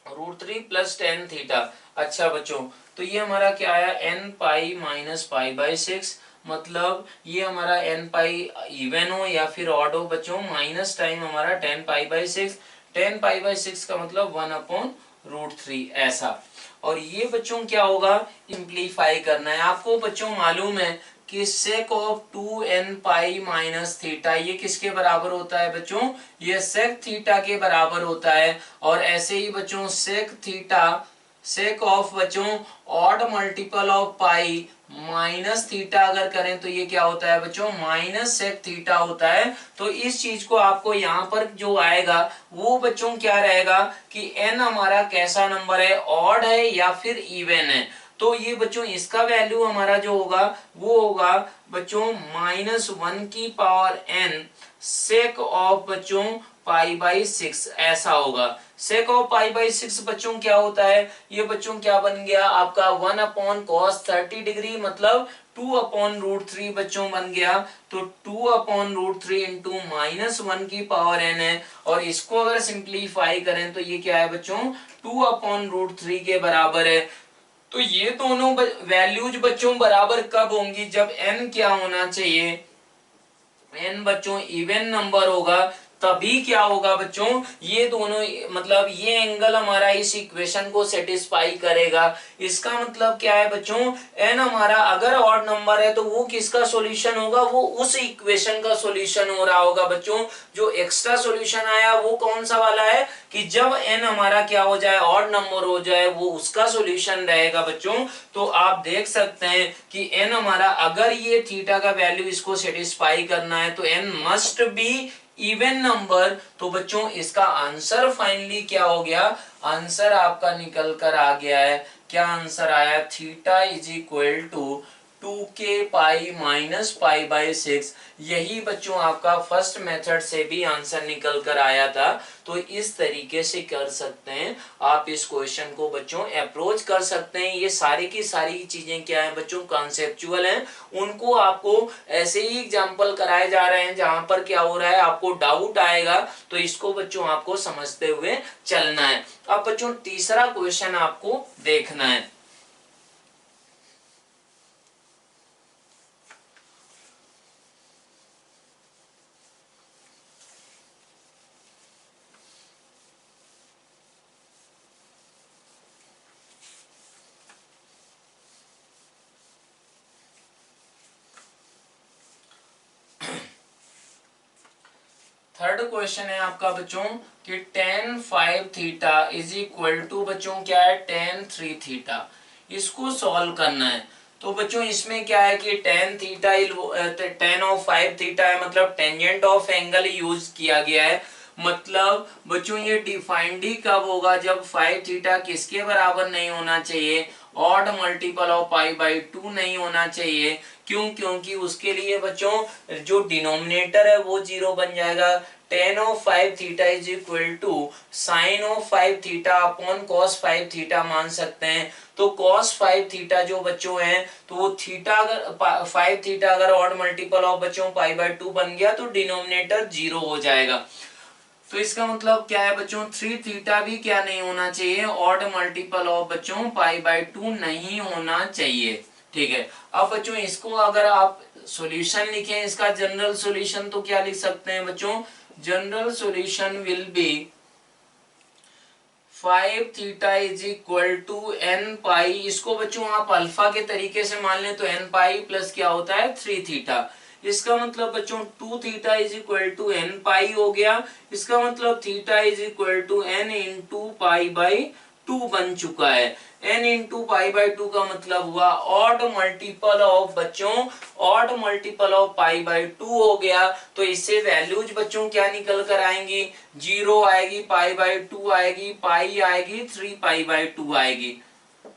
√3 प्लस tan थीटा। अच्छा बच्चों, तो ये हमारा क्या आया, n pi minus pi by 6, मतलब ये हमारा n पाई इवन हो या फिर ऑड हो बच्चों, माइनस टाइम हमारा tan pi by 6, tan pi by 6 का मतलब 1/√3, ऐसा। और ये बच्चों क्या होगा, सिंप्लीफाई करना है आपको। बच्चों मालूम है कि sake of 2n pi minus theta ये किसके बराबर होता है बच्चों, ये सेक थीटा के बराबर होता है। और ऐसे ही बच्चों सेक ऑफ बच्चों odd multiple of pi minus theta अगर करें तो ये क्या होता है बच्चों, माइनस सेक थीटा होता है। तो इस चीज को आपको यहाँ पर जो आएगा वो बच्चों क्या रहेगा कि n हमारा कैसा नंबर है, ऑड है या फिर इवन है। तो ये बच्चों इसका वैल्यू हमारा जो होगा वो होगा बच्चों -1 की पावर n सेक ऑफ बच्चों पाई बाई 6, ऐसा होगा। सेक ऑफ पाई बाई 6 बच्चों क्या होता है, ये बच्चों क्या बन गया आपका 1/cos 30 डिग्री, मतलब 2/√3 बच्चों बन गया। तो 2/√3 इंटू -1 की पावर n है, और इसको अगर सिंप्लीफाई करें तो ये क्या है बच्चों, 2/√3 के बराबर है। तो ये दोनों वैल्यूज बच्चों बराबर कब होंगी, जब n क्या होना चाहिए, n बच्चों इवन नंबर होगा, तभी क्या होगा बच्चों, ये दोनों मतलब ये एंगल हमारा इस इक्वेशन को सेटिस्फाई करेगा। इसका मतलब क्या है बच्चों, n हमारा अगर ऑड नंबर है तो वो किसका सॉल्यूशन होगा, वो उस इक्वेशन का सॉल्यूशन हो रहा होगा बच्चों। जो एक्स्ट्रा सॉल्यूशन आया वो कौन सा वाला है कि जब n हमारा क्या हो जाए, ऑड नंबर हो जाए, वो उसका सॉल्यूशन रहेगा बच्चों। तो आप देख सकते हैं कि n हमारा अगर ये थीटा का वैल्यू इसको सेटिस्फाई करना है तो n must be even number. तो बच्चों इसका आंसर फाइनली क्या हो गया, आंसर आपका निकल कर आ गया है। क्या आंसर आया, theta is equal to 2k pi minus pi by 6। यही बच्चों आपका फर्स्ट मेथड से भी आंसर निकल कर आया था। तो इस तरीके से कर सकते हैं आप इस क्वेश्चन को बच्चों अप्रोच कर सकते हैं। ये सारी की सारी चीजें क्या है बच्चों, कॉन्सेप्चुअल हैं। उनको आपको ऐसे ही एग्जांपल कराए जा रहे हैं जहां पर क्या हो रहा है आपको डाउट आएगा, तो इसको बच्चों आपको समझते हुए चलना है। अब बच्चों तीसरा क्वेश्चन आपको देखना है। थर्ड क्वेश्चन है आपका बच्चों कि tan 5 theta is equal to बच्चों क्या है, tan 3 थीटा। इसको सॉल्व करना है। तो बच्चों इसमें क्या है कि tan ऑफ 5 थीटा है, मतलब टेंजेंट ऑफ एंगल यूज किया गया है। मतलब बच्चों ये डिफाइंड ही कब होगा, जब 5 थीटा किसके बराबर नहीं होना चाहिए, odd multiple of pi by 2 नहीं होना चाहिए। क्यों, क्योंकि उसके लिए बच्चों जो डिनोमिनेटर है वो 0 बन जाएगा। tan of 5 theta is equal to sine of 5 theta upon cos 5 theta मान सकते हैं। तो cos 5 थीटा जो बच्चों है तो वो थीटा अगर 5 थीटा अगर ऑड मल्टीपल ऑफ बच्चों पाई बाय 2 बन गया तो डिनोमिनेटर 0 हो जाएगा। तो इसका मतलब क्या है बच्चों, 3 थीटा भी क्या नहीं होना चाहिए, ऑड मल्टीपल ऑफ बच्चों पाई बाय 2 नहीं होना चाहिए। ठीक है, अब बच्चों इसको अगर आप सॉल्यूशन लिखें इसका जनरल सॉल्यूशन तो क्या लिख सकते हैं बच्चों, general solution will be 5 theta is equal to n pi. इसको बच्चों आप अल्फा के तरीके से मान लें तो एन पाई प्लस क्या होता है 3 थीटा। इसका मतलब बच्चों 2 theta is equal to n pi हो गया। इसका मतलब theta is equal to n into pi by 2 बन चुका है। n इंटू पाई बाई 2 का मतलब हुआ ऑड मल्टीपल ऑफ बच्चों, odd multiple of pi by 2 हो गया। तो इससे वैल्यूज बच्चों क्या निकल कर आएंगी, 0 आएगी, पाई बाई 2 आएगी, पाई आएगी, 3 पाई बाई 2 आएगी।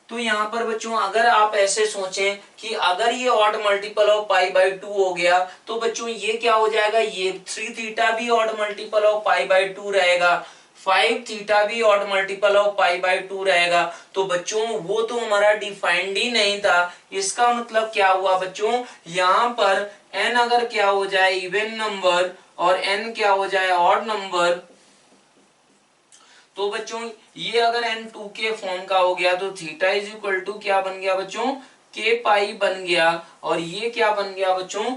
तो यहाँ पर बच्चों अगर आप ऐसे सोचें कि अगर ये odd multiple of pi by 2 हो गया तो बच्चों ये क्या हो जाएगा, ये 3 थीटा भी odd multiple of pi by 2 रहेगा, 5 थीटा भी odd multiple of pi by 2 रहेगा। तो बच्चों वो तो हमारा डिफाइंड ही नहीं था। इसका मतलब क्या हुआ बच्चों, यहाँ पर n अगर क्या हो जाए इवन नंबर और n क्या हो जाए ऑड नंबर, तो बच्चों ये अगर n 2 के फॉर्म का हो गया तो थीटा इज इक्वल टू क्या बन गया बच्चों, k पाई बन गया। और ये क्या बन गया बच्चों,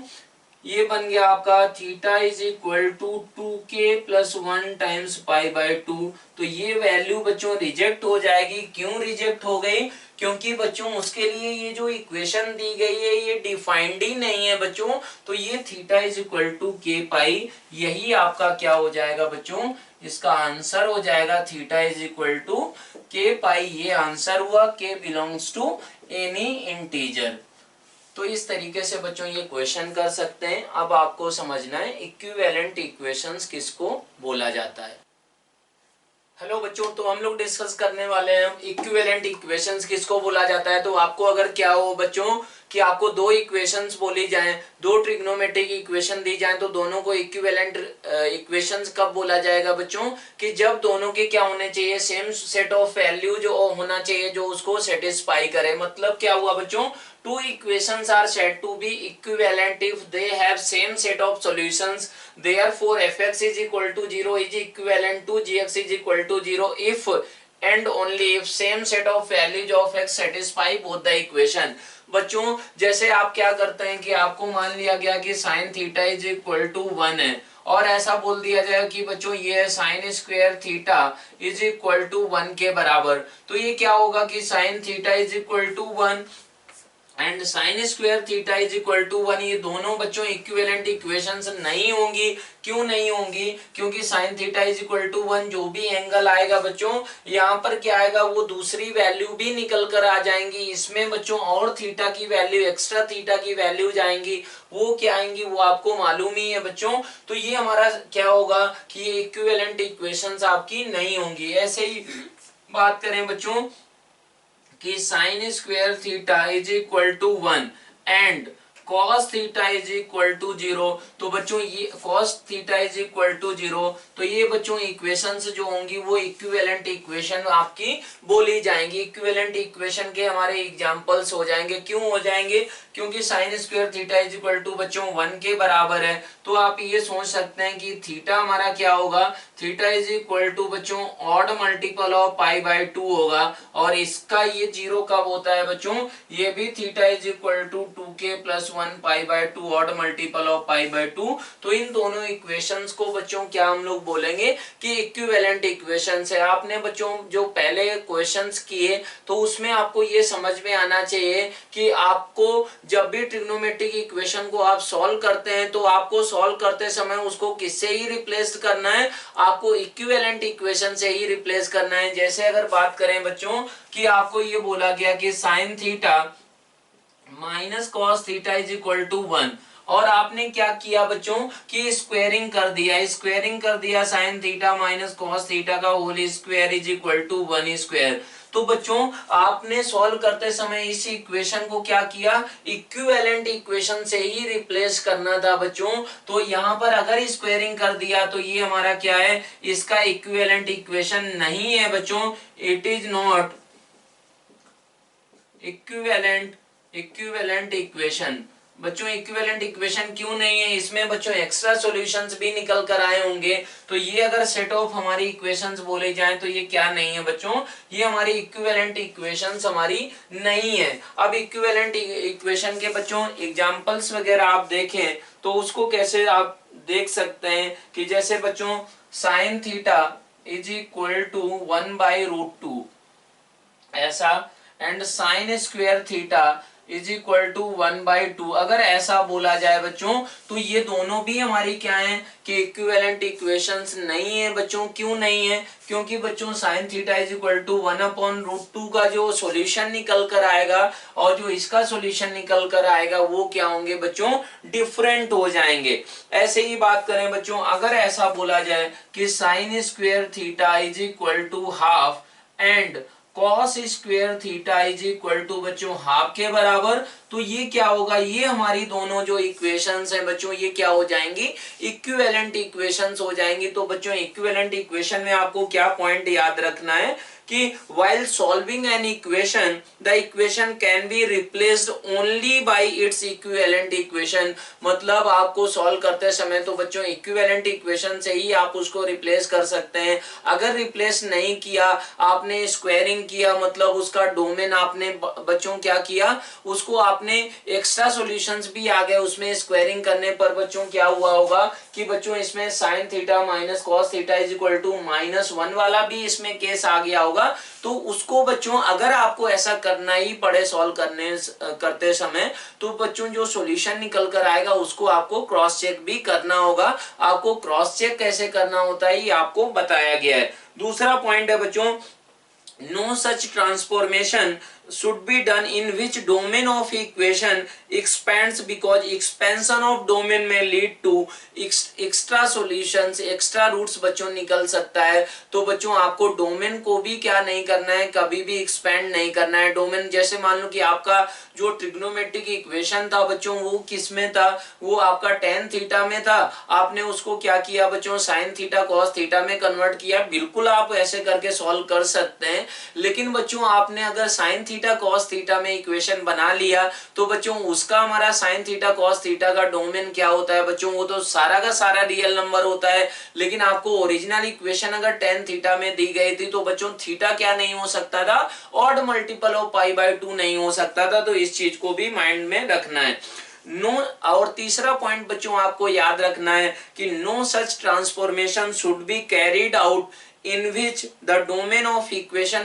ये बन गया आपका theta is equal to 2k plus 1 times pi by 2। तो ये वैल्यू बच्चों रिजेक्ट हो जाएगी। क्यों रिजेक्ट हो गई, क्योंकि बच्चों उसके लिए ये जो इक्वेशन दी गई है ये डिफाइंड ही नहीं है बच्चों। तो ये theta is equal to k pi, यही आपका क्या हो जाएगा बच्चों, इसका आंसर हो जाएगा theta is equal to k pi. ये आंसर हुआ, k belongs to any integer. तो इस तरीके से बच्चों ये क्वेश्चन कर सकते हैं। अब आपको समझना है इक्विवेलेंट इक्वेशंस किसको बोला जाता है। हेलो बच्चों, तो हम लोग डिस्कस करने वाले हैं इक्विवेलेंट इक्वेशंस किसको बोला जाता है। तो आपको अगर क्या हो बच्चों कि आपको दो इक्वेशंस बोली जाएं, दो ट्रिग्नोमेट्रिक इक्वेशन दी जाएं, तो दोनों को इक्विवेलेंट इक्वेशंस कब बोला जाएगा बच्चों, कि जब दोनों के क्या होने चाहिए, सेम सेट ऑफ वैल्यू जो होना चाहिए जो उसको सेटिस्फाई करे। मतलब क्या हुआ बच्चों, two equations are said to be equivalent if they have same set of solutions. Therefore fx is equal to 0 is equivalent to gx is equal to 0 if and only if same set of values of x satisfy both the equation। बच्चों जैसे आप क्या करते हैं कि आपको मान लिया गया कि sine theta is equal to 1 है और ऐसा बोल दिया जाए कि बच्चों ये sine square theta is equal to 1 के बराबर। तो ये क्या होगा कि sine theta is equal to 1 and sine square theta is equal to 1, ये दोनों बच्चों इक्विवेलेंट इक्वेशंस नहीं होंगी। क्यों नहीं होंगी, क्योंकि sine theta is equal to 1 जो भी एंगल आएगा बच्चों यहाँ पर क्या आएगा, वो दूसरी वैल्यू भी निकल कर आ जाएंगी। इसमें बच्चों और थीटा की वैल्यू, एक्स्ट्रा थीटा की वैल्यू जाएंगी, वो क्या आएंगी वो आपको मालूम ही है बच्चों। तो ये हमारा क्या होगा कि ये इक्विवेलेंट इक्वेशंस आपकी नहीं होंगी। ऐसे ही बात करें बच्चों कि sine square theta is equal to 1 and cos theta is equal to 0, तो बच्चों ये cos theta is equal to 0, तो ये बच्चों इक्वेशंस जो होंगी वो इक्विवेलेंट इक्वेशन आपकी बोली जाएंगी। इक्विवेलेंट इक्वेशन के हमारे एग्जांपल्स हो जाएंगे। क्यों हो जाएंगे, क्योंकि sine square theta is equal to बच्चों 1 के बराबर है। तो आप ये सोच सकते हैं कि थीटा हमारा क्या होगा, थीटा इज इक्वल टू बच्चों odd multiple of pi by 2 होगा। और इसका ये 0 कब होता है बच्चों, ये भी theta is equal to 2k plus 1 pi by 2 odd multiple of pi by 2। तो इन दोनों इक्वेशंस को बच्चों क्या हम लोग बोलेंगे कि इक्विवेलेंट इक्वेशंस है। आपने बच्चों जो पहले क्वेश्चंस किए तो उसमें आपको ये समझ में आना चाहिए कि आपको जब भी ट्रिग्नोमेट्रिक इक्वेशन को आप सॉल्व करते हैं तो आपको सॉल्व करते समय उसको किससे ही रिप्लेस करना है, आपको इक्विवेलेंट इक्वेशन से ही रिप्लेस करना है। जैसे अगर बात करें बच्चों कि आपको ये बोला गया कि sine theta minus cos theta is equal to 1 और आपने क्या किया बच्चों कि स्क्वायरिंग कर दिया sine theta minus cos theta का whole square is equal to 1 square. तो बच्चों आपने सॉल्व करते समय इस इक्वेशन को क्या किया, इक्विवेलेंट इक्वेशन से ही रिप्लेस करना था बच्चों। तो यहाँ पर अगर स्क्वायरिंग कर दिया तो ये हमारा क्या है, इसका इक्विवेलेंट इक्वेशन नहीं है बच्चों, it is not equivalent equation. बच्चों इक्विवेलेंट इक्वेशन क्यों नहीं है, इसमें बच्चों एक्स्ट्रा सॉल्यूशंस भी निकल कर आए होंगे। तो ये अगर सेट ऑफ हमारी इक्वेशंस बोले जाएं तो ये क्या नहीं है बच्चों, ये हमारी इक्विवेलेंट इक्वेशंस हमारी नहीं है। अब इक्विवेलेंट इक्वेशन के बच्चों एग्जांपल्स वगैरह आप देखें तो उसको कैसे आप देख सकते हैं कि जैसे बच्चों sine theta is equal to 1/√2 ऐसा, and sine square theta is equal to 1/2 अगर ऐसा बोला जाए बच्चों, तो ये दोनों भी हमारी क्या है कि इक्विवेलेंट इक्वेशंस नहीं है बच्चों। क्यों नहीं है, क्योंकि बच्चों sine theta is equal to 1/√2 का जो सॉल्यूशन निकल कर आएगा और जो इसका सॉल्यूशन निकल कर आएगा वो क्या होंगे बच्चों, डिफरेंट हो जाएंगे। ऐसे ही बात करें बच्चों, अगर ऐसा बोला जाए कि sine square theta is equal to half and cos square theta is equal to बच्चों हाफ के बराबर, तो ये क्या होगा, ये हमारी दोनों जो इक्वेशंस हैं बच्चों ये क्या हो जाएंगी, इक्विवेलेंट इक्वेशंस हो जाएंगी। तो बच्चों इक्विवेलेंट इक्वेशन में आपको क्या पॉइंट याद रखना है कि while solving an equation the equation can be replaced only by its equivalent equation। मतलब आपको सॉल्व करते समय तो बच्चों इक्विवेलेंट इक्वेशन से ही आप उसको रिप्लेस कर सकते हैं। अगर रिप्लेस नहीं किया, आपने स्क्वायरिंग किया, मतलब उसका डोमेन आपने बच्चों क्या किया, उसको आपने एक्स्ट्रा सॉल्यूशंस भी आ गए उसमें स्क्वायरिंग करने पर बच्चों क्या हुआ होगा कि बच्चों इसमें sine theta minus cos theta is equal to -1 वाला भी इसमें केस आ गया होगा। तो उसको बच्चों अगर आपको ऐसा करना ही पड़े सॉल्व करते समय, तो बच्चों जो सॉल्यूशन निकल कर आएगा उसको आपको क्रॉस चेक भी करना होगा। आपको क्रॉस चेक कैसे करना होता है ये आपको बताया गया है। दूसरा पॉइंट है बच्चों, no such transformation should be done in which domain of equation expands because expansion of domain may lead to extra solutions, extra roots बच्चों निकल सकता है। तो बच्चों आपको डोमेन को भी क्या नहीं करना है, कभी भी एक्सपेंड नहीं करना है डोमेन। जैसे मान लो कि आपका जो ट्रिग्नोमेट्रिक इक्वेशन था बच्चों वो किस में था, वो आपका tan थीटा में था, आपने उसको क्या किया बच्चों साइन थीटा कॉस थीटा में कन्वर्ट किया। बिल्कुल आप ऐसे करके सॉल्व कर सकते हैं, लेकिन बच्चों आपने अगर साइन थीटा कॉस थीटा में इक्वेशन बना लिया तो बच्चों उसका हमारा साइन थीटा कॉस थीटा का डोमेन क्या होता है बच्चों, वो तो सारा का सारा रियल नंबर होता है। लेकिन आपको ओरिजिनल इक्वेशन अगर tan थीटा में दी गई थी तो बच्चों थीटा क्या नहीं हो सकता था, ऑड मल्टीपल ऑफ π/2 नहीं हो सकता था। तो इस चीज को भी माइंड में रखना है। नो और तीसरा पॉइंट बच्चों आपको याद रखना है कि no such transformation should be carried out in which the domain of equation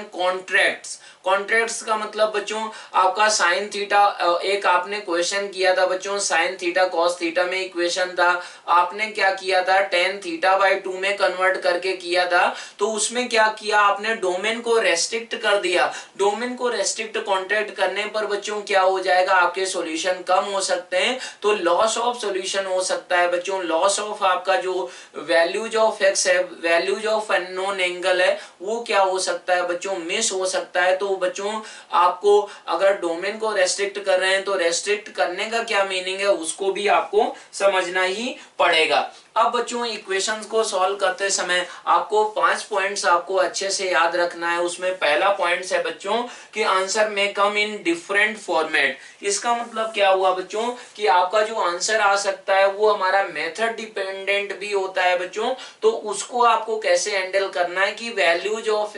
contracts का मतलब बच्चों आपका साइन थीटा, एक आपने क्वेश्चन किया था बच्चों साइन थीटा कॉस थीटा में इक्वेशन था, आपने क्या किया था tan θ/2 में कन्वर्ट करके किया था। तो उसमें क्या किया आपने, डोमेन को रेस्ट्रिक्ट कर दिया। डोमेन को रेस्ट्रिक्ट कॉन्ट्रैक्ट करने पर बच्चों क्या हो जाएगा, आपके सॉल्यूशन कम हो सकते हैं, तो लॉस ऑफ सॉल्यूशन हो सकता है बच्चों। लॉस ऑफ आपका जो वैल्यूज ऑफ एक्स है, वैल्यूज ऑफ अननोन एंगल है, वो क्या हो सकता है बच्चों, मिस हो सकता है। तो बच्चों आपको अगर डोमेन को रेस्ट्रिक्ट कर रहे हैं तो रेस्ट्रिक्ट करने का क्या मीनिंग है उसको भी आपको समझना ही पड़ेगा। अब बच्चों इक्वेशंस को सॉल्व करते समय आपको 5 पॉइंट्स आपको अच्छे से याद रखना है। उसमें पहला पॉइंट है बच्चों कि आंसर में कम इन डिफरेंट फॉर्मेट। इसका मतलब क्या हुआ बच्चों कि आपका जो आंसर आ सकता है वो हमारा मेथड डिपेंडेंट भी होता है बच्चों। तो उसको आपको कैसे हैंडल करना है कि वैल्यूज ऑफ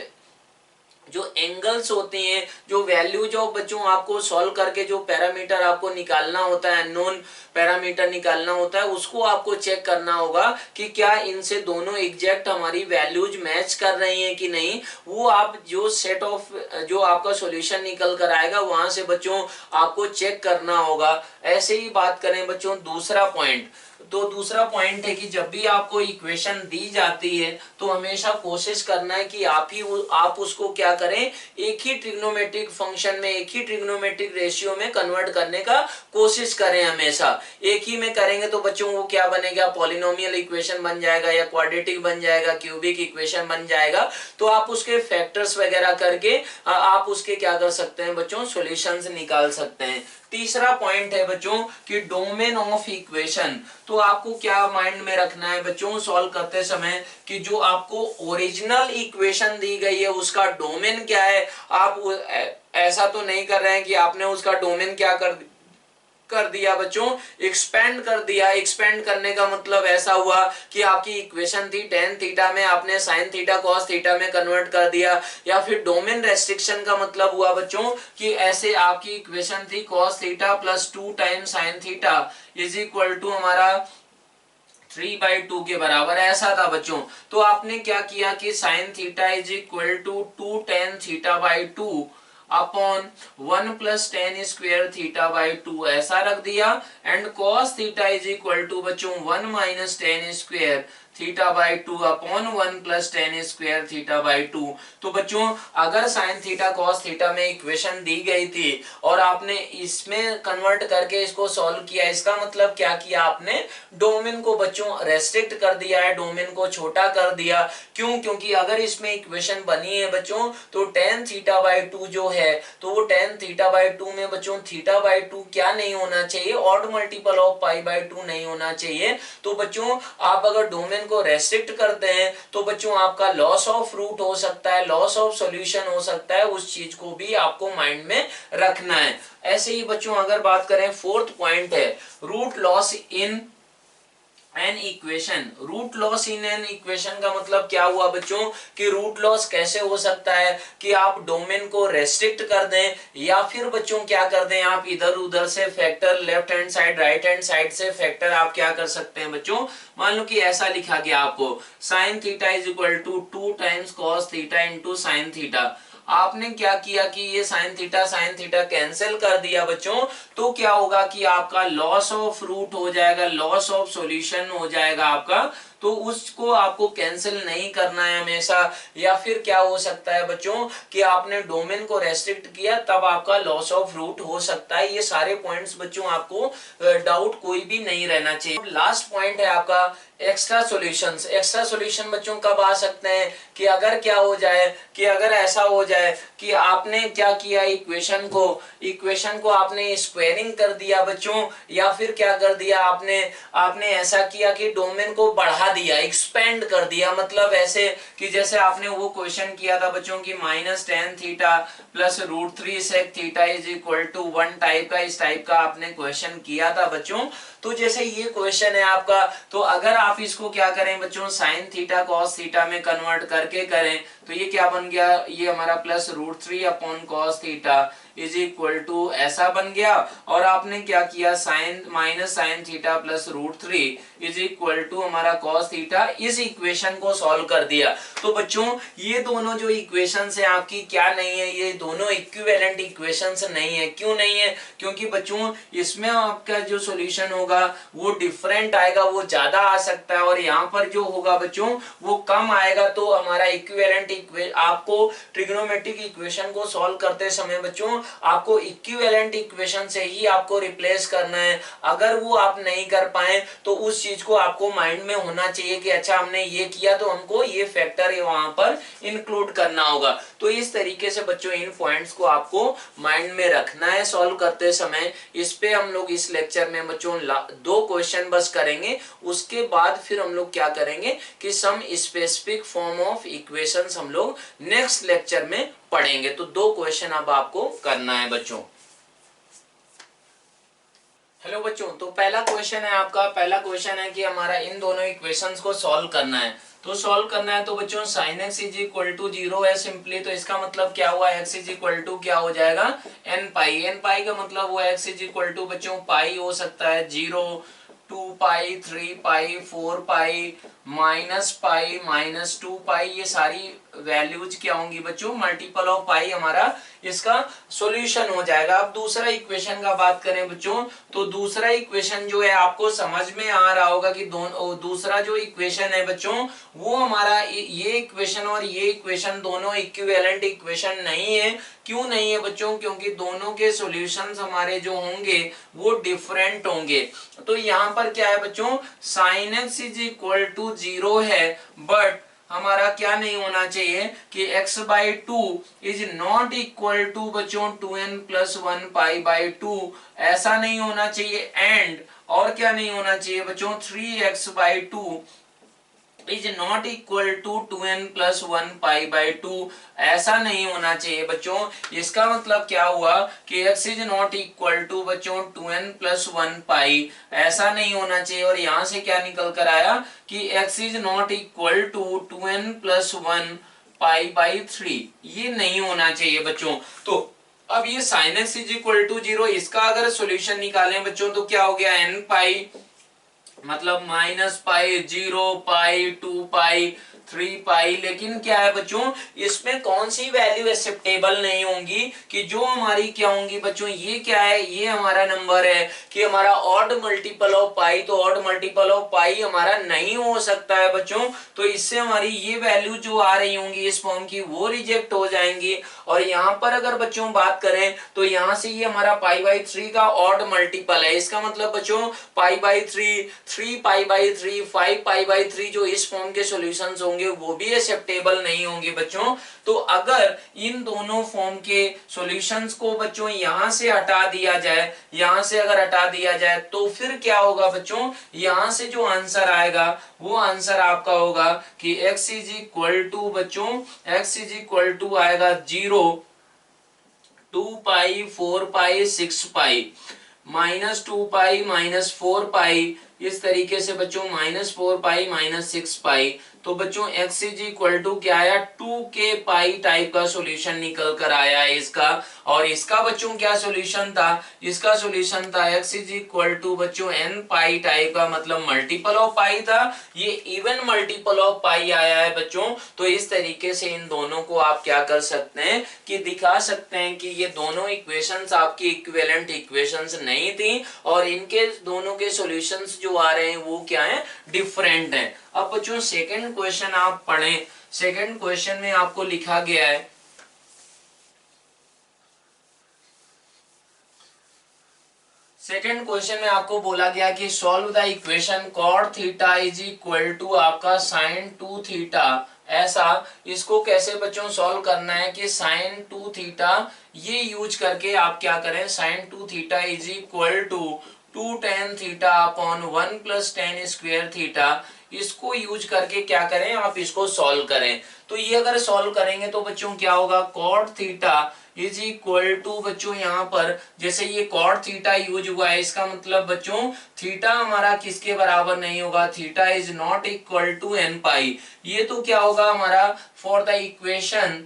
जो एंगल्स होती हैं, जो वैल्यूज ऑफ बच्चों आपको सॉल्व करके जो पैरामीटर आपको निकालना होता है, नॉन पैरामीटर निकालना होता है, उसको आपको चेक करना होगा कि क्या इनसे दोनों एग्जैक्ट हमारी वैल्यूज मैच कर रही हैं कि नहीं। वो आप जो सेट ऑफ जो आपका सॉल्यूशन निकल कर आएगा वहां से बच्चों आपको चेक करना होगा। ऐसे ही बात करें बच्चों दूसरा पॉइंट, तो दूसरा पॉइंट है कि जब भी आपको इक्वेशन दी जाती है तो हमेशा कोशिश करना है कि आप उसको क्या करें, एक ही ट्रिग्नोमेट्रिक फंक्शन में, एक ही ट्रिग्नोमेट्रिक रेशियो में कन्वर्ट करने का कोशिश करें हमेशा। एक ही में करेंगे तो बच्चों वो क्या बनेगा, पॉलिनोमियल इक्वेशन बन जाएगा या क्वाड्रेटिक बन जाएगा, क्यूबिक इक्वेशन बन जाएगा। तो आप उसके फैक्टर्स वगैरह करके आप उसके क्या कर सकते हैं बच्चों, सॉल्यूशंस निकाल सकते हैं। तीसरा पॉइंट है बच्चों कि डोमेन ऑफ इक्वेशन। तो आपको क्या माइंड में रखना है बच्चों सॉल्व करते समय कि जो आपको ओरिजिनल इक्वेशन दी गई है उसका डोमेन क्या है। आप ऐसा तो नहीं कर रहे हैं कि आपने उसका डोमेन क्या कर दिया बच्चों, एक्सपेंड कर दिया। एक्सपेंड करने का मतलब ऐसा हुआ कि आपकी इक्वेशन थी टेन थीटा में, आपने साइन थीटा कॉस थीटा में कन्वर्ट कर दिया। या फिर डोमेन रेस्ट्रिक्शन का मतलब हुआ बच्चों कि ऐसे आपकी इक्वेशन थी cos theta plus 2 time sine theta is equal to हमारा 3/2 के बराबर, ऐसा था बच्चों। तो आपने क्या किया कि sine theta is equal to 2 tan theta by 2 upon 1 plus tan square theta by 2 ऐसा रख दिया। And cos theta is equal to बच्चों 1 minus tan square theta by 2 upon 1 plus tan square theta by 2। तो बच्चों अगर sine theta cos theta में equation दी गई थी और आपने इसमें कन्वर्ट करके इसको सॉल्व किया, इसका मतलब क्या किया आपने, डोमेन को बच्चों रेस्ट्रिक्ट कर दिया है, डोमेन को छोटा कर दिया। क्यों, क्योंकि अगर इसमें इक्वेशन बनी है बच्चों तो टेन थीटा बाई 2 जो है, तो वो टेन थीटा बाई 2 में बच्चों थीटा बाई 2 क्या नहीं होना चाहिए, odd multiple of pi by 2 नहीं होना चाहिए। तो बच्चों आप अगर डोमेन को रेस्ट्रिक्ट करते हैं तो बच्चों आपका लॉस ऑफ रूट हो सकता है, लॉस ऑफ सॉल्यूशन हो सकता है, उस चीज को भी आपको माइंड में रखना है। ऐसे ही बच्चों अगर बात करें, फोर्थ पॉइंट है root loss in an equation. Root loss in an equation का मतलब क्या हुआ बच्चों कि रूट लॉस कैसे हो सकता है कि आप डोमेन को रेस्ट्रिक्ट कर दें या फिर बच्चों क्या कर दें, आप इधर उधर से factor left hand side right hand side से फैक्टर आप क्या कर सकते हैं बच्चों। मान लो कि ऐसा लिखा गया आपको sine theta is equal to 2 times cos theta into sine theta. आपने क्या किया कि ये साइन थीटा कैंसिल कर दिया बच्चों। तो क्या होगा कि आपका लॉस ऑफ रूट हो जाएगा, लॉस ऑफ सॉल्यूशन हो जाएगा आपका। तो उसको आपको कैंसिल नहीं करना है हमेशा। या फिर क्या हो सकता है बच्चों कि आपने डोमेन को रेस्ट्रिक्ट किया तब आपका लॉस ऑफ रूट हो सकता है। ये सारे पॉइंट्स बच्चों आपको डाउट कोई भी नहीं रहना चाहिए। लास्ट पॉइंट है आपका एक्स्ट्रा सॉल्यूशंस। एक्स्ट्रा सॉल्यूशन बच्चों कब आ सकते हैं कि अगर क्या हो जाए कि अगर ऐसा हो जाए कि आपने क्या किया, इक्वेशन को आपने स्क्वायरिंग कर दिया बच्चों, या फिर क्या कर दिया आपने ऐसा किया कि डोमेन को बढ़ा दिया, एक्सपेंड कर दिया। मतलब ऐसे कि जैसे आपने वो क्वेश्चन किया था बच्चों की minus tan theta plus root 3 sec theta is equal to 1 type का, इस टाइप का आपने क्वेश्चन किया था बच्चों। तो जैसे ये क्वेश्चन है आपका, तो अगर आप इसको क्या करें बच्चों साइन थीटा कॉस थीटा में कन्वर्ट करके करें तो ये क्या बन गया, ये हमारा plus root 3 upon cos theta is equal to ऐसा बन गया। और आपने क्या किया sine minus sine theta plus root 3 is equal to हमारा कॉस थीटा, इस इक्वेशन को सॉल्व कर दिया। तो बच्चों ये दोनों जो इक्वेशंस है आपकी क्या नहीं है, ये दोनों इक्विवेलेंट इक्वेशंस नहीं है। क्यों नहीं है, क्योंकि बच्चों इसमें आपका जो सॉल्यूशन होगा वो डिफरेंट आएगा, वो ज्यादा आ सकता है, और यहाँ पर जो होगा बच्चों वो कम आएगा। तो हमारा इक्विवेलेंट आपको ट्रिग्नोमेट्रिक इक्वेशन को सॉल्व करते समय बच्चों आपको इक्विवेलेंट इक्वेशन से ही आपको रिप्लेस करना है। अगर वो आप नहीं कर पाए तो उस चीज को आपको माइंड में होना चाहिए कि अच्छा हमने ये किया तो हमको ये फैक्टर वहां पर इंक्लूड करना होगा। तो इस तरीके से बच्चों इन पॉइंट्स को आपको माइंड में रखना है सॉल्व करते समय। इस पे हम लोग इस लेक्चर में बच्चों 2 क्वेश्चन बस करेंगे, उसके बाद फिर हम लोग क्या करेंगे कि some specific form of equations हम लोग नेक्स्ट लेक्चर में पढ़ेंगे। तो 2 क्वेश्चन अब आपको करना है बच्चों। हेलो बच्चों, तो पहला क्वेश्चन है आपका, पहला क्वेश्चन है कि हमारा इन दोनों इक्वेशंस को सॉल्व करना है। तो सॉल्व करना है तो बच्चों sine x is equal to 0 है सिंपली। तो इसका मतलब क्या हुआ, एक्स इज इक्वल टू क्या हो जाएगा एन पाई। एन पाई का मतलब हुआ एक्स इज इक्वल टू बच्चों पाई हो सकता है 0, 2 पाई, 3 पाई, 4 पाई, माइनस पाई माइनस 2 पाई, ये सारी वैल्यूज क्या होंगी बच्चों, मल्टीपल ऑफ पाई हमारा इसका सॉल्यूशन हो जाएगा। अब दूसरा इक्वेशन का बात करें बच्चों, तो दूसरा इक्वेशन जो है आपको समझ में आ रहा होगा कि दूसरा जो इक्वेशन है बच्चों वो हमारा ये इक्वेशन और ये इक्वेशन दोनों इक्विवेलेंट इक्वेशन नहीं है। क्यों नहीं है बच्चों, क्योंकि दोनों के सॉल्यूशंस हमारे जो होंगे वो डिफरेंट होंगे। तो यहाँ पर क्या है बच्चों, sine x is equal to 0 है, बट हमारा क्या नहीं होना चाहिए कि x by two is not equal to बच्चों 2n प्लस 1 पाई बाई 2, ऐसा नहीं होना चाहिए। एंड और क्या नहीं होना चाहिए बच्चों, 3x by two is not equal to 2n plus 1 pi by 2, ऐसा नहीं होना चाहिए बच्चों। इसका मतलब क्या हुआ कि x is not equal to बच्चों 2n प्लस 1 पाई, ऐसा नहीं होना चाहिए। और यहां से क्या निकल कर आया कि x is not equal to 2n plus 1 pi by 3, ये नहीं होना चाहिए बच्चों। तो अब ये sine x is equal to 0, इसका अगर सॉल्यूशन निकालें बच्चों तो क्या हो गया, n पाई मतलब माइनस पाई, 0 पाई, 2 पाई, 3 पाई। लेकिन क्या है बच्चों, इसमें कौन सी वैल्यू एक्सेप्टेबल नहीं होंगी कि जो हमारी क्या होंगी बच्चों, ये क्या है, ये हमारा नंबर है कि हमारा ऑड मल्टीपल ऑफ पाई, तो ऑड मल्टीपल ऑफ पाई हमारा नहीं हो सकता है बच्चों। तो इससे हमारी ये वैल्यू जो आ रही होंगी इस फॉर्म की वो रिजेक्ट हो जाएंगी। और यहाँ पर अगर बच्चों बात करें तो यहाँ से ये हमारा पाई बाई 3 का ऑड मल्टीपल है, इसका मतलब बच्चों पाई by 3, 3 pi by 3, 5 pi by 3 जो इस फॉर्म के सॉल्यूशंस होंगे वो भी एक्सेप्टेबल नहीं होंगे बच्चों। तो अगर इन दोनों फॉर्म के सॉल्यूशंस को बच्चों यहां से हटा दिया जाए, यहां से अगर हटा दिया जाए तो फिर क्या होगा बच्चों, यहां से जो आंसर आएगा वो आंसर आपका होगा कि x इज इक्वल टू बच्चों, x इज इक्वल टू आएगा 0, 2 पाई, 4 पाई, 6 पाई, माइनस 2 पाई, माइनस 4 पाई, इस तरीके से बच्चों माइनस 4 पाई, माइनस 6 पाई। तो बच्चों x इज इक्वल टू क्या आया, 2k पाई टाइप का सॉल्यूशन निकल कर आया है इसका। और इसका बच्चों क्या सॉल्यूशन था, इसका सॉल्यूशन था x इज इक्वल टू बच्चों n पाई टाइप का, मतलब मल्टीपल ऑफ पाई था, ये इवन मल्टीपल ऑफ पाई आया है बच्चों। तो इस तरीके से इन दोनों को आप क्या कर सकते हैं कि दिखा सकते हैं कि ये दोनों इक्वेशंस आपकी इक्विवेलेंट इक्वेशंस नहीं थी और इनके दोनों के सॉल्यूशंस जो आ रहे हैं वो क्या है, डिफरेंट हैं। अब बच्चों सेकंड क्वेश्चन आप पढ़ें, सेकंड क्वेश्चन में आपको लिखा गया है, सेकंड क्वेश्चन में आपको बोला गया कि solve the equation cot theta is equal to आपका साइन 2 थीटा। ऐसा इसको कैसे बच्चों सॉल्व करना है कि साइन 2 थीटा ये यूज करके आप क्या करें, sine 2 theta is equal to 2 tan theta upon 1 plus tan square theta, इसको यूज करके क्या करें, आप इसको सॉल्व करें। तो ये अगर सॉल्व करेंगे तो बच्चों क्या होगा, cot theta is equal to बच्चों यहाँ पर जैसे ये कॉट थीटा यूज हुआ है, इसका मतलब बच्चों थीटा हमारा किसके बराबर नहीं होगा, theta is not equal to n pi. ये तो क्या होगा हमारा, for the equation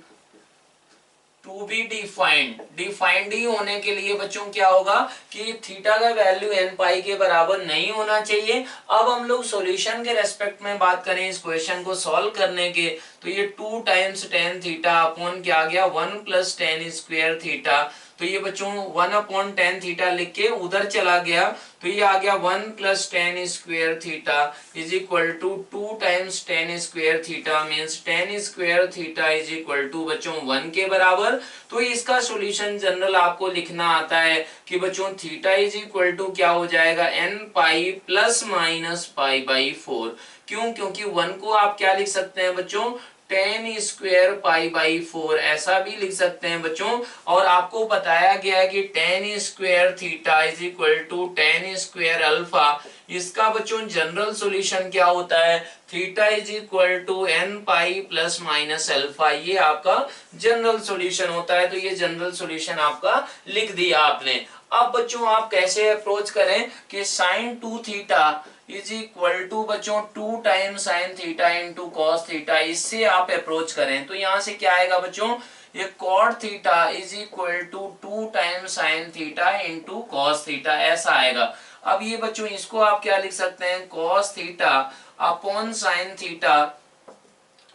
to be defined, defined ही होने के लिए बच्चों क्या होगा कि थीटा का वैल्यू n पाई के बराबर नहीं होना चाहिए। अब हम लोग सॉल्यूशन के रेस्पेक्ट में बात करें इस क्वेश्चन को सॉल्व करने के, तो ये 2 टाइम्स tan थीटा अपॉन क्या आ गया 1 प्लस tan स्क्वायर थीटा। तो ये बच्चों 1 अपॉन tan थीटा लिख के उधर चला गया, तो ये आ गया 1 plus tan square theta is equal to 2 times tan square theta, means tan square theta is equal to बच्चों 1 के बराबर। तो इसका सॉल्यूशन जनरल आपको लिखना आता है कि बच्चों थीटा इज इक्वल टू क्या हो जाएगा, n pi plus minus pi by 4। क्यों, क्योंकि 1 को आप क्या लिख सकते हैं बच्चों, tan स्क्वायर पाई बाई 4 ऐसा भी लिख सकते हैं बच्चों। और आपको बताया गया है कि tan square theta is equal to tan square alpha, इसका बच्चों जनरल सॉल्यूशन क्या होता है, theta is equal to n pi plus minus alpha, ये आपका जनरल सॉल्यूशन होता है। तो ये जनरल सॉल्यूशन आपका लिख दिया आपने। अब बच्चों आप कैसे अप्रोच करें कि sine 2 theta is equal to बच्चों 2 time sine theta into cos theta, इससे आप अप्रोच करें। तो यहां से क्या आएगा बच्चों, ये cot theta is equal to 2 time sine theta into cos theta, ऐसा आएगा। अब ये बच्चों इसको आप क्या लिख सकते हैं, cos theta upon sin theta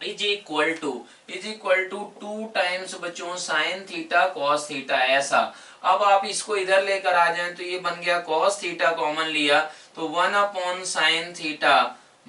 is equal to 2 times बच्चों sin थीटा cos थीटा, ऐसा। अब आप इसको इधर लेकर आ जाएं तो ये बन गया cos थीटा, कॉमन लिया तो 1 upon sin theta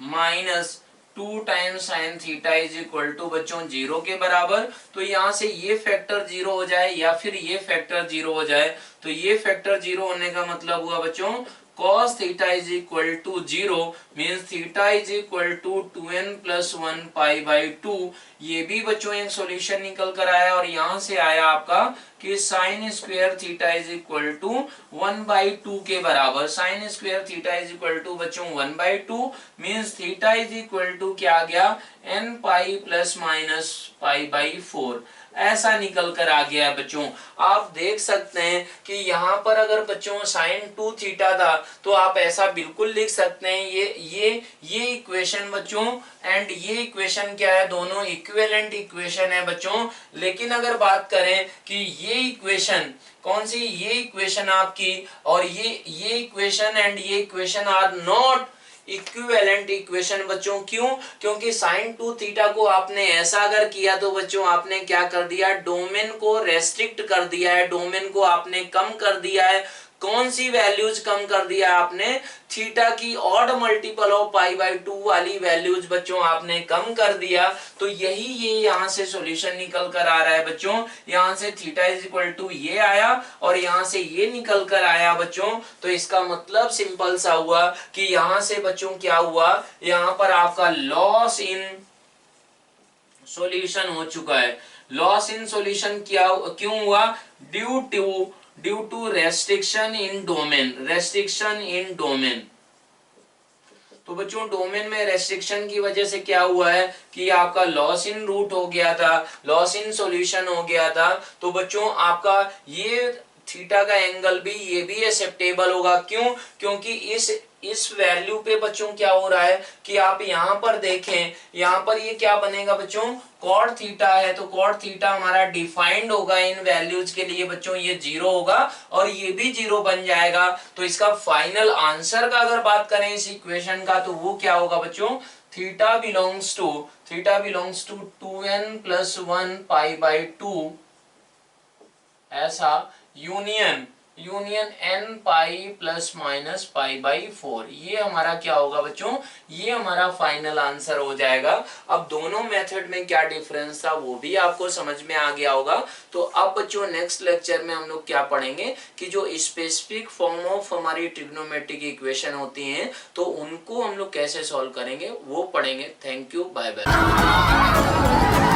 minus 2 times sin theta is equal to बच्चों 0 के बराबर। तो यहाँ से ये फैक्टर 0 हो जाए या फिर ये फैक्टर 0 हो जाए, तो ये फैक्टर 0 होने का मतलब हुआ बच्चों cos theta is equal to 0 means theta is equal to 2n plus 1 pi by 2। ये भी बच्चों एक सॉल्यूशन निकल कर आया और यहाँ से आया आपका कि sine square theta is equal to 1/2 के बराबर। Sine square theta is equal to बच्चों 1/2 means theta is equal to क्या आ गया, n pi plus minus pi by 4, ऐसा निकल कर आ गया है बच्चों। आप देख सकते हैं कि यहाँ पर अगर बच्चों sin 2 थीटा था तो आप ऐसा बिल्कुल लिख सकते हैं, ये इक्वेशन बच्चों एंड ये इक्वेशन क्या है, दोनों इक्विवेलेंट इक्वेशन है बच्चों। लेकिन अगर बात करें कि ये इक्वेशन कौन सी, ये इक्वेशन आपकी और ये इक्वेशन एंड ये equation are not equivalent equation बच्चों। क्यों? क्योंकि sin 2 थीटा को आपने ऐसा अगर किया तो बच्चों आपने क्या कर दिया, डोमेन को रेस्ट्रिक्ट कर दिया है, डोमेन को आपने कम कर दिया है। कौन सी वैल्यूज कम कर दिया आपने, थीटा की odd multiple of pi by 2 वाली वैल्यूज बच्चों आपने कम कर दिया। तो यही ये यहाँ से सॉल्यूशन निकल कर आ रहा है बच्चों। यहाँ से थीटा इज इक्वल टू ये आया और यहाँ से ये निकल कर आया बच्चों। तो इसका मतलब सिंपल सा हुआ कि यहाँ से बच्चों क्या हुआ, यहाँ पर आपका लॉस इन सॉल्यूशन हो चुका है। लॉस इन सॉल्यूशन क्यों हुआ, due to restriction in domain. तो बच्चों डोमेन में रेस्ट्रिक्शन की वजह से क्या हुआ है कि आपका लॉस इन रूट हो गया था, लॉस इन सॉल्यूशन हो गया था। तो बच्चों आपका ये थीटा का एंगल भी ये भी एक्सेप्टेबल होगा। क्यों? क्योंकि इस वैल्यू पे बच्चों क्या हो रहा है कि आप यहाँ पर देखें, यहाँ पर ये क्या बनेगा बच्चों, कॉट थीटा है। तो कॉट थीटा हमारा डिफाइंड होगा इन वैल्यूज के लिए बच्चों, ये 0 होगा और ये भी 0 बन जाएगा। तो इसका फाइनल आंसर का अगर बात करें इस इक्वेशन का, तो वो क्या होगा बच्चों, theta belongs to 2n plus 1 pi by 2, ऐसा union n pi plus minus pi by 4। ये हमारा क्या होगा बच्चों, ये हमारा फाइनल आंसर हो जाएगा। अब दोनों मेथड में क्या डिफरेंस था वो भी आपको समझ में आ गया होगा। तो अब बच्चों नेक्स्ट लेक्चर में हम लोग क्या पढ़ेंगे कि जो स्पेसिफिक फॉर्म ऑफ हमारी ट्रिग्नोमेट्रिक इक्वेशन होती हैं तो उनको हम लोग कैसे सॉल्व करेंगे वो पढ़ेंगे। Thank you, bye bye.